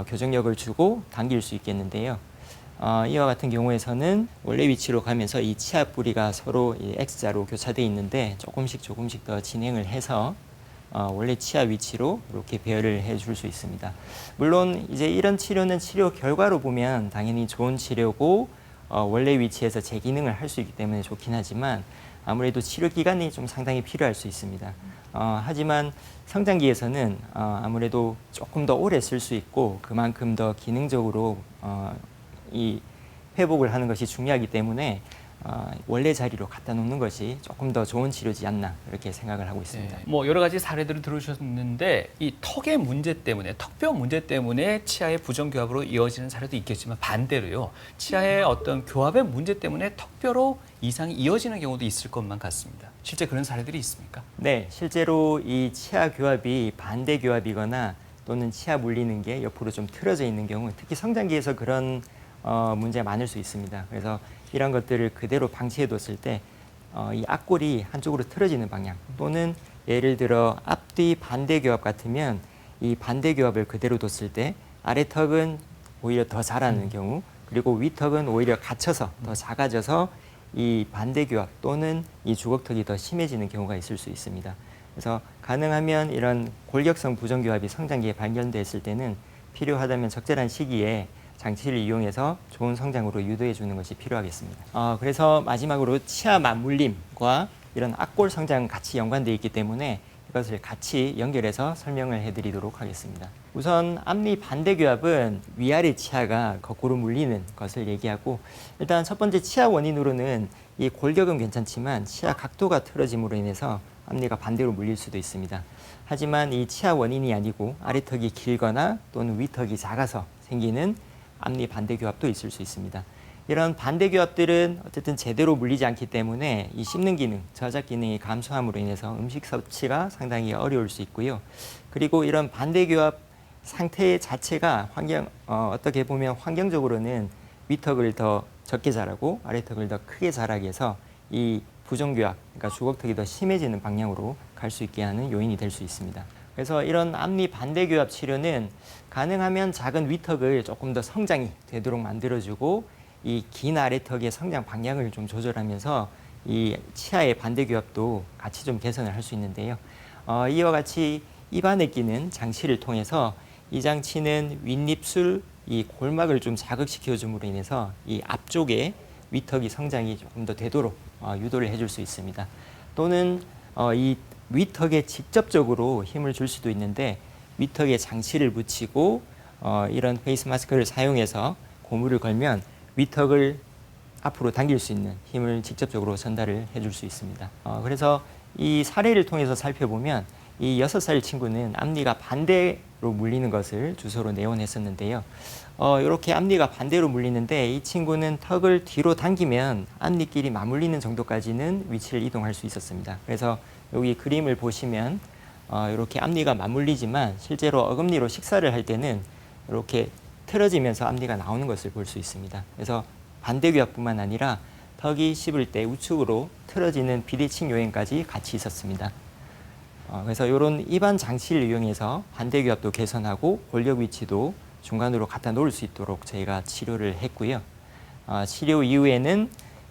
Speaker 4: 교정력을 주고 당길 수 있겠는데요. 이와 같은 경우에서는 원래 위치로 가면서 이 치아 뿌리가 서로 X자로 교차되어 있는데 조금씩 더 진행을 해서 원래 치아 위치로 이렇게 배열을 해줄 수 있습니다. 물론 이제 이런 치료는 치료 결과로 보면 당연히 좋은 치료고 원래 위치에서 재기능을 할 수 있기 때문에 좋긴 하지만 아무래도 치료 기간이 좀 상당히 필요할 수 있습니다. 하지만 성장기에서는 아무래도 조금 더 오래 쓸 수 있고 그만큼 더 기능적으로 이 회복을 하는 것이 중요하기 때문에 원래 자리로 갖다 놓는 것이 조금 더 좋은 치료지 않나 이렇게 생각을 하고 있습니다.
Speaker 2: 네, 뭐 여러 가지 사례들을 들으셨는데 이 턱의 문제 때문에 턱뼈 문제 때문에 치아의 부정교합으로 이어지는 사례도 있겠지만 반대로요. 치아의 어떤 교합의 문제 때문에 턱뼈로 이상이 이어지는 경우도 있을 것만 같습니다. 실제 그런 사례들이 있습니까?
Speaker 4: 네, 실제로 이 치아 교합이 반대 교합이거나 또는 치아 물리는 게 옆으로 좀 틀어져 있는 경우 특히 성장기에서 그런 문제가 많을 수 있습니다. 그래서 이런 것들을 그대로 방치해뒀을 때 이 앞골이 한쪽으로 틀어지는 방향 또는 예를 들어 앞뒤 반대 교합 같으면 이 반대 교합을 그대로 뒀을 때 아래턱은 오히려 더 자라는 경우 그리고 위턱은 오히려 갇혀서 더 작아져서 이 반대 교합 또는 이 주걱턱이 더 심해지는 경우가 있을 수 있습니다. 그래서 가능하면 이런 골격성 부정교합이 성장기에 발견됐을 때는 필요하다면 적절한 시기에 장치를 이용해서 좋은 성장으로 유도해 주는 것이 필요하겠습니다. 그래서 마지막으로 치아 맞물림과 이런 앞골 성장은 같이 연관되어 있기 때문에 이것을 같이 연결해서 설명을 해드리도록 하겠습니다. 우선 앞니 반대 교합은 위아래 치아가 거꾸로 물리는 것을 얘기하고 일단 첫 번째 치아 원인으로는 이 골격은 괜찮지만 치아 각도가 틀어짐으로 인해서 앞니가 반대로 물릴 수도 있습니다. 하지만 이 치아 원인이 아니고 아래턱이 길거나 또는 위턱이 작아서 생기는 앞니 반대 교합도 있을 수 있습니다. 이런 반대 교합들은 어쨌든 제대로 물리지 않기 때문에 이 씹는 기능, 저작 기능이 감소함으로 인해서 음식 섭취가 상당히 어려울 수 있고요. 그리고 이런 반대 교합 상태 자체가 어떻게 보면 환경적으로는 위턱을 더 적게 자라고 아래턱을 더 크게 자라게 해서 이 부정교합, 그러니까 주걱턱이 더 심해지는 방향으로 갈 수 있게 하는 요인이 될 수 있습니다. 그래서 이런 앞니 반대 교합 치료는 가능하면 작은 위턱을 조금 더 성장이 되도록 만들어주고 이 긴 아래턱의 성장 방향을 좀 조절하면서 이 치아의 반대 교합도 같이 좀 개선을 할 수 있는데요. 이와 같이 입안에 끼는 장치를 통해서 이 장치는 윗입술 이 골막을 좀 자극시켜 줌으로 인해서 이 앞쪽에 위턱이 성장이 조금 더 되도록 유도를 해줄 수 있습니다. 또는 이 위턱에 직접적으로 힘을 줄 수도 있는데 위턱에 장치를 붙이고 이런 페이스 마스크를 사용해서 고무를 걸면 위턱을 앞으로 당길 수 있는 힘을 직접적으로 전달을 해줄 수 있습니다. 그래서 이 사례를 통해서 살펴보면 이 6살 친구는 앞니가 반대로 물리는 것을 주소로 내원했었는데요. 이렇게 앞니가 반대로 물리는데 이 친구는 턱을 뒤로 당기면 앞니끼리 맞물리는 정도까지는 위치를 이동할 수 있었습니다. 그래서 여기 그림을 보시면 이렇게 앞니가 맞물리지만 실제로 어금니로 식사를 할 때는 이렇게 틀어지면서 앞니가 나오는 것을 볼 수 있습니다. 그래서 반대교합뿐만 아니라 턱이 씹을 때 우측으로 틀어지는 비대칭 요인까지 같이 있었습니다. 그래서 이런 입안 장치를 이용해서 반대교합도 개선하고 골격 위치도 중간으로 갖다 놓을 수 있도록 저희가 치료를 했고요. 치료 이후에는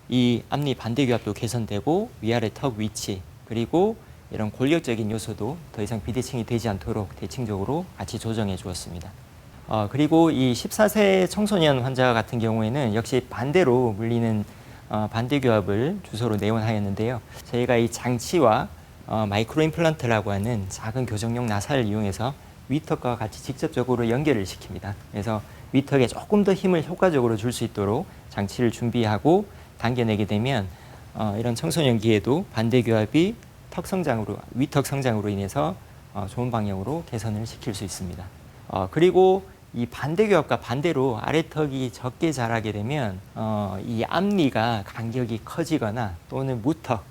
Speaker 4: 이 앞니 반대교합도 개선되고 위아래 턱 위치 그리고 이런 골격적인 요소도 더 이상 비대칭이 되지 않도록 대칭적으로 같이 조정해 주었습니다. 그리고 이 14세 청소년 환자 같은 경우에는 역시 반대로 물리는 반대교합을 주소로 내원하였는데요. 저희가 이 장치와 마이크로 임플란트라고 하는 작은 교정용 나사를 이용해서 위턱과 같이 직접적으로 연결을 시킵니다. 그래서 위턱에 조금 더 힘을 효과적으로 줄 수 있도록 장치를 준비하고 당겨내게 되면 이런 청소년기에도 반대교합이 위턱 성장으로 인해서 좋은 방향으로 개선을 시킬 수 있습니다. 그리고 이 반대교합과 반대로 아래턱이 적게 자라게 되면 이 앞니가 간격이 커지거나 또는 무턱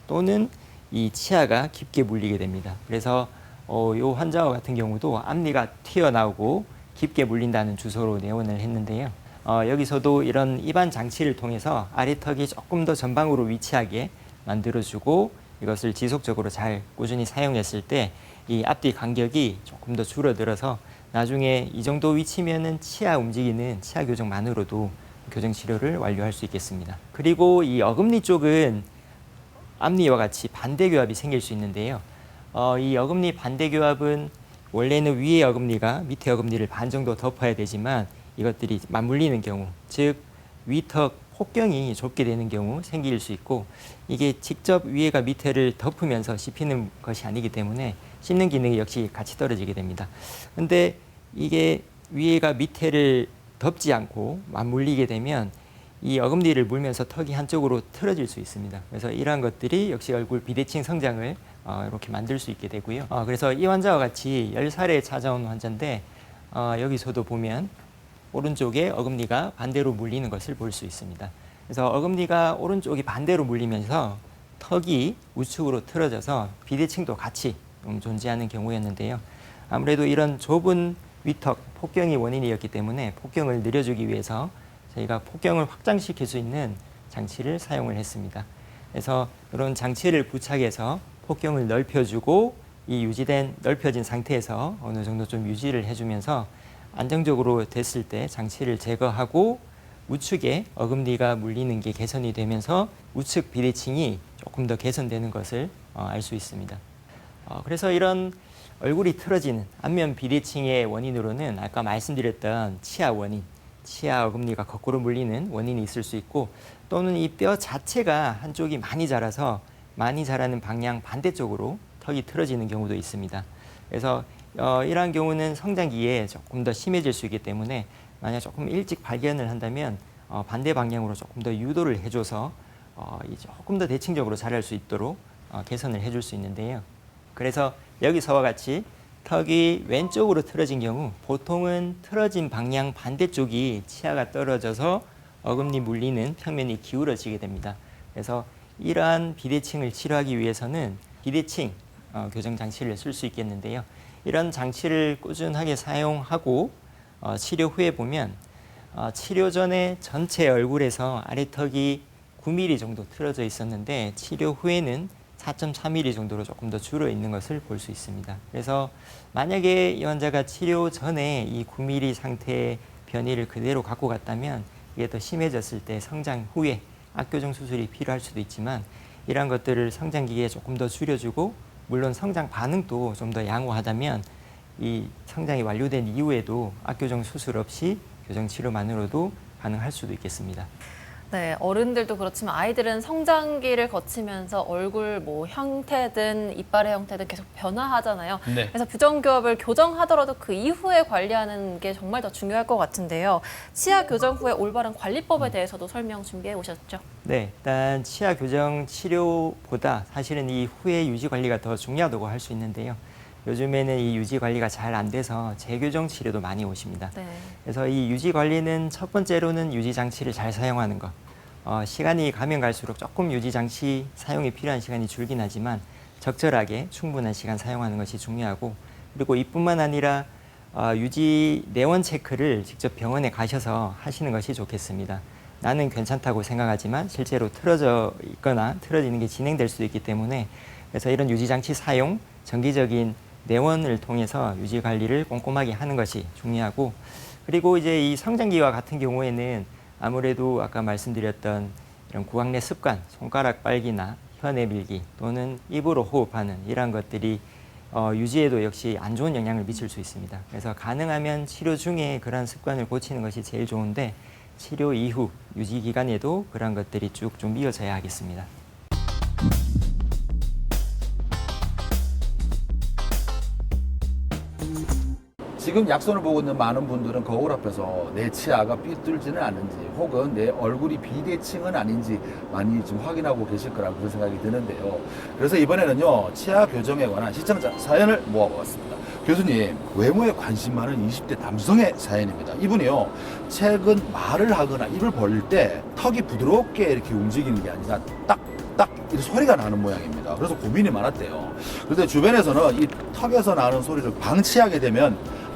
Speaker 4: 또는 이 치아가 깊게 물리게 됩니다. 그래서 이 환자와 같은 경우도 앞니가 튀어나오고 깊게 물린다는 주소로 내원을 했는데요. 여기서도 이런 입안 장치를 통해서 아래턱이 조금 더 전방으로 위치하게 만들어주고 이것을 지속적으로 잘 꾸준히 사용했을 때 이 앞뒤 간격이 조금 더 줄어들어서 나중에 이 정도 위치면은 치아 움직이는 치아 교정만으로도 교정 치료를 완료할 수 있겠습니다. 그리고 이 어금니 쪽은 앞니와 같이 반대교합이 생길 수 있는데요. 이 어금니 반대교합은 원래는 위의 어금니가 밑에 어금니를 반 정도 덮어야 되지만 이것들이 맞물리는 경우, 즉 위턱 폭경이 좁게 되는 경우 생길 수 있고 이게 직접 위에가 밑에를 덮으면서 씹히는 것이 아니기 때문에 씹는 기능이 역시 같이 떨어지게 됩니다. 근데 이게 위에가 밑에를 덮지 않고 맞물리게 되면 이 어금니를 물면서 턱이 한쪽으로 틀어질 수 있습니다. 그래서 이러한 것들이 역시 얼굴 비대칭 성장을 이렇게 만들 수 있게 되고요. 그래서 이 환자와 같이 10살에 찾아온 환자인데 여기서도 보면 오른쪽에 어금니가 반대로 물리는 것을 볼 수 있습니다. 그래서 어금니가 오른쪽이 반대로 물리면서 턱이 우측으로 틀어져서 비대칭도 같이 존재하는 경우였는데요. 아무래도 이런 좁은 위턱 폭경이 원인이었기 때문에 폭경을 늘려주기 위해서 저희가 폭경을 확장시킬 수 있는 장치를 사용을 했습니다. 그래서 이런 장치를 부착해서 폭경을 넓혀주고 이 유지된 넓혀진 상태에서 어느 정도 좀 유지를 해주면서 안정적으로 됐을 때 장치를 제거하고 우측에 어금니가 물리는 게 개선이 되면서 우측 비대칭이 조금 더 개선되는 것을 알 수 있습니다. 그래서 이런 얼굴이 틀어지는 안면 비대칭의 원인으로는 아까 말씀드렸던 치아 원인, 치아 어금니가 거꾸로 물리는 원인이 있을 수 있고 또는 이 뼈 자체가 한쪽이 많이 자라서 많이 자라는 방향 반대쪽으로 턱이 틀어지는 경우도 있습니다. 그래서 이러한 경우는 성장기에 조금 더 심해질 수 있기 때문에 만약 조금 일찍 발견을 한다면 반대 방향으로 조금 더 유도를 해줘서 조금 더 대칭적으로 자랄 수 있도록 개선을 해줄 수 있는데요. 그래서 여기서와 같이 턱이 왼쪽으로 틀어진 경우 보통은 틀어진 방향 반대쪽이 치아가 떨어져서 어금니 물리는 평면이 기울어지게 됩니다. 그래서 이러한 비대칭을 치료하기 위해서는 비대칭 교정 장치를 쓸 수 있겠는데요. 이런 장치를 꾸준하게 사용하고 치료 후에 보면 치료 전에 전체 얼굴에서 아래턱이 9mm 정도 틀어져 있었는데 치료 후에는 4.3mm 정도로 조금 더 줄어 있는 것을 볼 수 있습니다. 그래서 만약에 이 환자가 치료 전에 이 9mm 상태의 변이를 그대로 갖고 갔다면 이게 더 심해졌을 때 성장 후에 악교정 수술이 필요할 수도 있지만 이러한 것들을 성장기에 조금 더 줄여주고 물론 성장 반응도 좀 더 양호하다면 이 성장이 완료된 이후에도 악교정 수술 없이 교정 치료만으로도 가능할 수도 있겠습니다.
Speaker 3: 네, 어른들도 그렇지만 아이들은 성장기를 거치면서 얼굴 뭐 형태든 이빨의 형태든 계속 변화하잖아요.
Speaker 2: 네.
Speaker 3: 그래서 부정교합을 교정하더라도 그 이후에 관리하는 게 정말 더 중요할 것 같은데요. 치아 교정 후의 올바른 관리법에 대해서도 설명 준비해 오셨죠?
Speaker 4: 네, 일단 치아 교정 치료보다 사실은 이 후의 유지 관리가 더 중요하다고 할 수 있는데요. 요즘에는 이 유지 관리가 잘 안 돼서 재교정 치료도 많이 오십니다.
Speaker 3: 네.
Speaker 4: 그래서 이 유지 관리는 첫 번째로는 유지 장치를 잘 사용하는 것. 시간이 가면 갈수록 조금 유지 장치 사용이 필요한 시간이 줄긴 하지만 적절하게 충분한 시간 사용하는 것이 중요하고, 그리고 이뿐만 아니라 유지 내원 체크를 직접 병원에 가셔서 하시는 것이 좋겠습니다. 나는 괜찮다고 생각하지만 실제로 틀어져 있거나 틀어지는 게 진행될 수도 있기 때문에, 그래서 이런 유지 장치 사용, 정기적인 내원을 통해서 유지 관리를 꼼꼼하게 하는 것이 중요하고, 그리고 이제 이 성장기와 같은 경우에는 아무래도 아까 말씀드렸던 이런 구강 내 습관, 손가락 빨기나 혀 내밀기 또는 입으로 호흡하는 이러한 것들이 유지에도 역시 안 좋은 영향을 미칠 수 있습니다. 그래서 가능하면 치료 중에 그런 습관을 고치는 것이 제일 좋은데, 치료 이후 유지 기간에도 그런 것들이 쭉 좀 이어져야 하겠습니다.
Speaker 5: 지금 약손을 보고 있는 많은 분들은 거울 앞에서 내 치아가 삐뚤지는 않은지 혹은 내 얼굴이 비대칭은 아닌지 많이 지금 확인하고 계실 거라고 그런 생각이 드는데요. 그래서 이번에는요, 치아 교정에 관한 시청자 사연을 모아보았습니다. 교수님, 외모에 관심 많은 20대 남성의 사연입니다. 이분이요, 최근 말을 하거나 입을 벌릴 때 턱이 부드럽게 이렇게 움직이는 게 아니라 딱 이렇게 소리가 나는 모양입니다. 그래서 고민이 많았대요. 그런데 주변에서는 이 턱에서 나는 소리를 방치하게 되면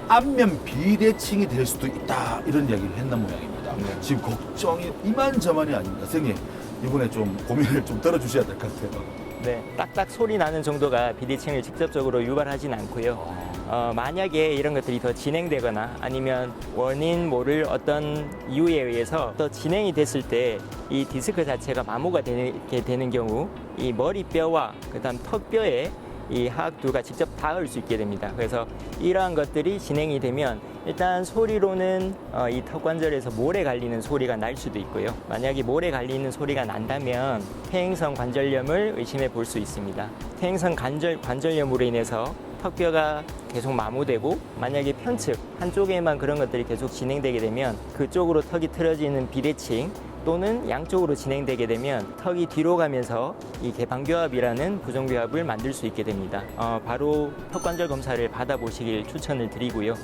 Speaker 5: 안면 비대칭이 될 수도 있다, 이런 이야기를 했는 모양입니다. 지금 걱정이 이만저만이 아닙니다. 선생님, 이번에 좀 고민을 좀 들어주셔야 될 것 같아요.
Speaker 4: 네, 딱딱 소리 나는 정도가 비대칭을 직접적으로 유발하진 않고요. 만약에 이런 것들이 더 진행되거나 아니면 원인 모를 어떤 이유에 의해서 더 진행이 됐을 때 이 디스크 자체가 마모가 되게 되는 경우, 이 머리뼈와 그다음 턱뼈에 이 하악두가 직접 닿을 수 있게 됩니다. 그래서 이러한 것들이 진행이 되면 일단 소리로는 이 턱관절에서 모래 갈리는 소리가 날 수도 있고요. 만약에 모래 갈리는 소리가 난다면 퇴행성 관절염을 의심해 볼 수 있습니다. 퇴행성 관절염으로 인해서 턱뼈가 계속 마모되고, 만약에 편측 한쪽에만 그런 것들이 계속 진행되게 되면 그쪽으로 턱이 틀어지는 비대칭, 또는 양쪽으로 진행되게 되면 턱이 뒤로 가면서 이 개방교합이라는 부정교합을 만들 수 있게 됩니다. 바로 턱관절 검사를 받아보시길 추천을 드리고요.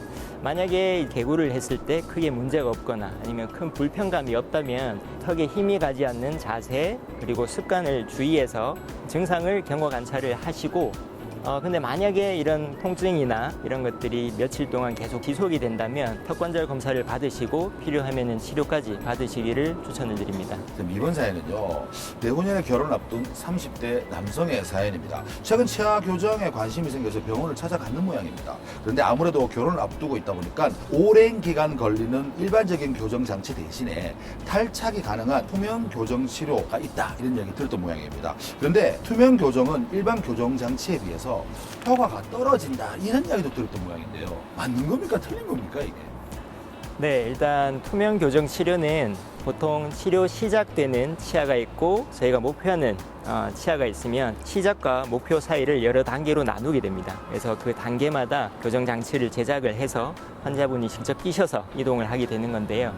Speaker 4: 만약에 개구를 했을 때 크게 문제가 없거나 아니면 큰 불편감이 없다면 턱에 힘이 가지 않는 자세 그리고 습관을 주의해서 증상을 경과 관찰을 하시고, 근데 만약에 이런 통증이나 이런 것들이 며칠 동안 계속 지속이 된다면 턱관절 검사를 받으시고 필요하면은 치료까지 받으시기를 추천을 드립니다.
Speaker 5: 이번 사연은요, 내후년에 결혼을 앞둔 30대 남성의 사연입니다. 최근 치아 교정에 관심이 생겨서 병원을 찾아가는 모양입니다. 그런데 아무래도 결혼을 앞두고 있다 보니까 오랜 기간 걸리는 일반적인 교정 장치 대신에 탈착이 가능한 투명 교정 치료가 있다, 이런 이야기 들었던 모양입니다. 그런데 투명 교정은 일반 교정 장치에 비해서 효과가 떨어진다, 이런 이야기도 들었던 모양인데요. 맞는 겁니까? 틀린 겁니까, 이게?
Speaker 4: 네, 일단 투명 교정 치료는 보통 치료 시작되는 치아가 있고 저희가 목표하는 치아가 있으면 시작과 목표 사이를 여러 단계로 나누게 됩니다. 그래서 그 단계마다 교정 장치를 제작을 해서 환자분이 직접 끼셔서 이동을 하게 되는 건데요.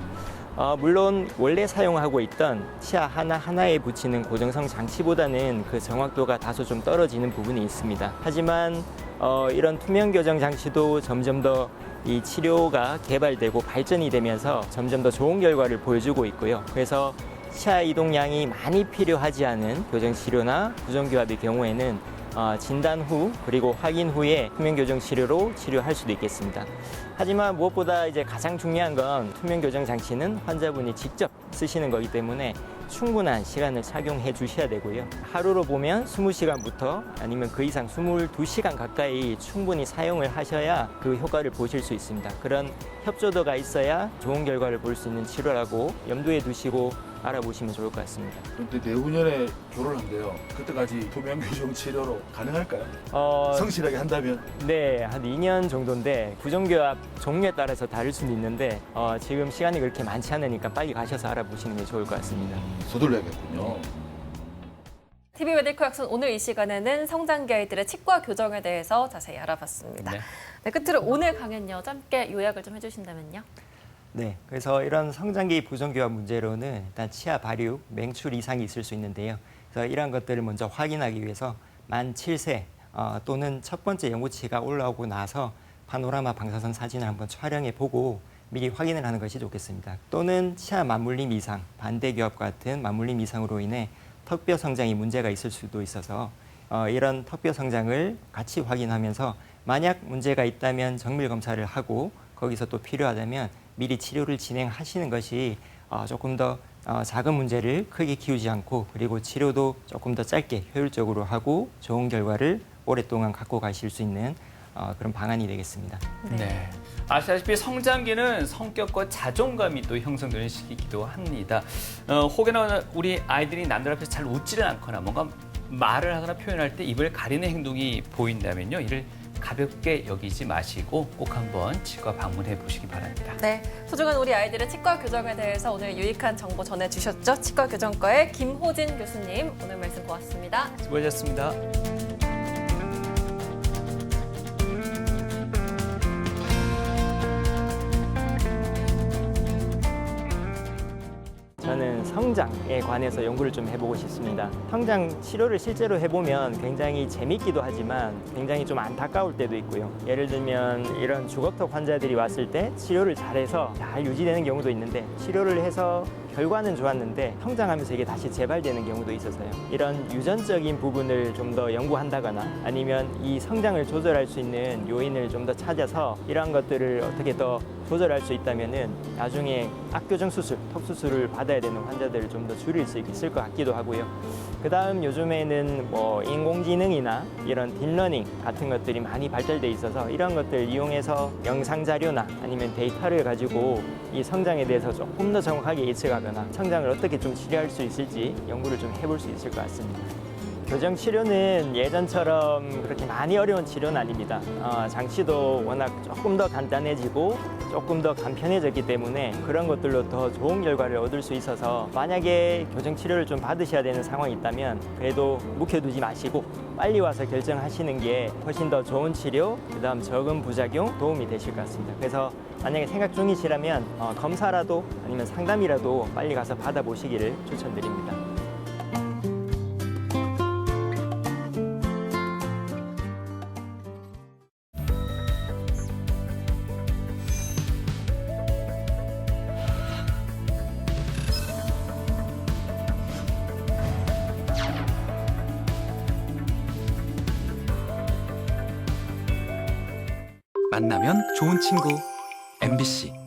Speaker 4: 물론 원래 사용하고 있던 치아 하나하나에 붙이는 고정성 장치보다는 그 정확도가 다소 좀 떨어지는 부분이 있습니다. 하지만 이런 투명 교정 장치도 점점 더 이 치료가 개발되고 발전이 되면서 점점 더 좋은 결과를 보여주고 있고요. 그래서 치아 이동량이 많이 필요하지 않은 교정 치료나 부정교합의 경우에는 진단 후 그리고 확인 후에 투명 교정 치료로 치료할 수도 있겠습니다. 하지만 무엇보다 이제 가장 중요한 건 투명 교정 장치는 환자분이 직접 쓰시는 거기 때문에 충분한 시간을 착용해 주셔야 되고요. 하루로 보면 20시간부터 아니면 그 이상 22시간 가까이 충분히 사용을 하셔야 그 효과를 보실 수 있습니다. 그런 협조도가 있어야 좋은 결과를 볼 수 있는 치료라고 염두에 두시고 알아보시면 좋을 것 같습니다.
Speaker 5: 근데 내후년에 결혼한대요. 그때까지 투명 교정 치료로 가능할까요? 성실하게 한다면?
Speaker 4: 네, 한 2년 정도인데 부정교합 종류에 따라서 다를 수는 있는데 지금 시간이 그렇게 많지 않으니까 빨리 가셔서 알아보시는 게 좋을 것 같습니다.
Speaker 5: 서둘러야겠군요.
Speaker 3: TV 메디컬 약속 오늘 이 시간에는 성장기 아이들의 치과 교정에 대해서 자세히 알아봤습니다. 네, 끝으로 오늘 강연요 짧게 요약을 좀 해주신다면요.
Speaker 4: 네, 그래서 이런 성장기 부정교합 문제로는 일단 치아 발육, 맹출 이상이 있을 수 있는데요. 그래서 이러한 것들을 먼저 확인하기 위해서 만 7세 또는 첫 번째 영구치가 올라오고 나서 파노라마 방사선 사진을 한번 촬영해 보고 미리 확인을 하는 것이 좋겠습니다. 또는 치아 맞물림 이상, 반대교합 같은 맞물림 이상으로 인해 턱뼈 성장이 문제가 있을 수도 있어서 이런 턱뼈 성장을 같이 확인하면서 만약 문제가 있다면 정밀 검사를 하고 거기서 또 필요하다면 미리 치료를 진행하시는 것이 조금 더 작은 문제를 크게 키우지 않고 그리고 치료도 조금 더 짧게 효율적으로 하고 좋은 결과를 오랫동안 갖고 가실 수 있는 그런 방안이 되겠습니다.
Speaker 2: 네. 아시다시피 성장기는 성격과 자존감이 또 형성되는 시기이기도 합니다. 혹여나 우리 아이들이 남들 앞에서 잘 웃지를 않거나 뭔가 말을 하거나 표현할 때 입을 가리는 행동이 보인다면요. 이를 가볍게 여기지 마시고 꼭 한번 치과 방문해 보시기 바랍니다.
Speaker 3: 네, 소중한 우리 아이들의 치과 교정에 대해서 오늘 유익한 정보 전해주셨죠. 치과 교정과의 김호진 교수님, 오늘 말씀 고맙습니다.
Speaker 2: 수고하셨습니다.
Speaker 4: 저는 성장에 관해서 연구를 좀 해보고 싶습니다. 성장 치료를 실제로 해보면 굉장히 재밌기도 하지만 굉장히 좀 안타까울 때도 있고요. 예를 들면 이런 주걱턱 환자들이 왔을 때 치료를 잘해서 잘 유지되는 경우도 있는데 치료를 해서 결과는 좋았는데 성장하면서 이게 다시 재발되는 경우도 있어서요. 이런 유전적인 부분을 좀 더 연구한다거나 아니면 이 성장을 조절할 수 있는 요인을 좀 더 찾아서 이러한 것들을 어떻게 더 조절할 수 있다면은 나중에 악교정 수술, 턱 수술을 받아야 되는 환자들을 좀 더 줄일 수 있을 것 같기도 하고요. 그다음 요즘에는 뭐 인공지능이나 이런 딥러닝 같은 것들이 많이 발달돼 있어서 이런 것들 이용해서 영상 자료나 아니면 데이터를 가지고 이 성장에 대해서 조금 더 정확하게 예측하거나 성장을 어떻게 좀 치료할 수 있을지 연구를 좀 해볼 수 있을 것 같습니다. 교정 치료는 예전처럼 그렇게 많이 어려운 치료는 아닙니다. 장치도 워낙 조금 더 간단해지고 조금 더 간편해졌기 때문에 그런 것들로 더 좋은 결과를 얻을 수 있어서 만약에 교정 치료를 좀 받으셔야 되는 상황이 있다면 그래도 묵혀두지 마시고 빨리 와서 결정하시는 게 훨씬 더 좋은 치료, 그다음 적은 부작용 도움이 되실 것 같습니다. 그래서 만약에 생각 중이시라면 검사라도 아니면 상담이라도 빨리 가서 받아보시기를 추천드립니다.
Speaker 1: 만나면 좋은 친구 MBC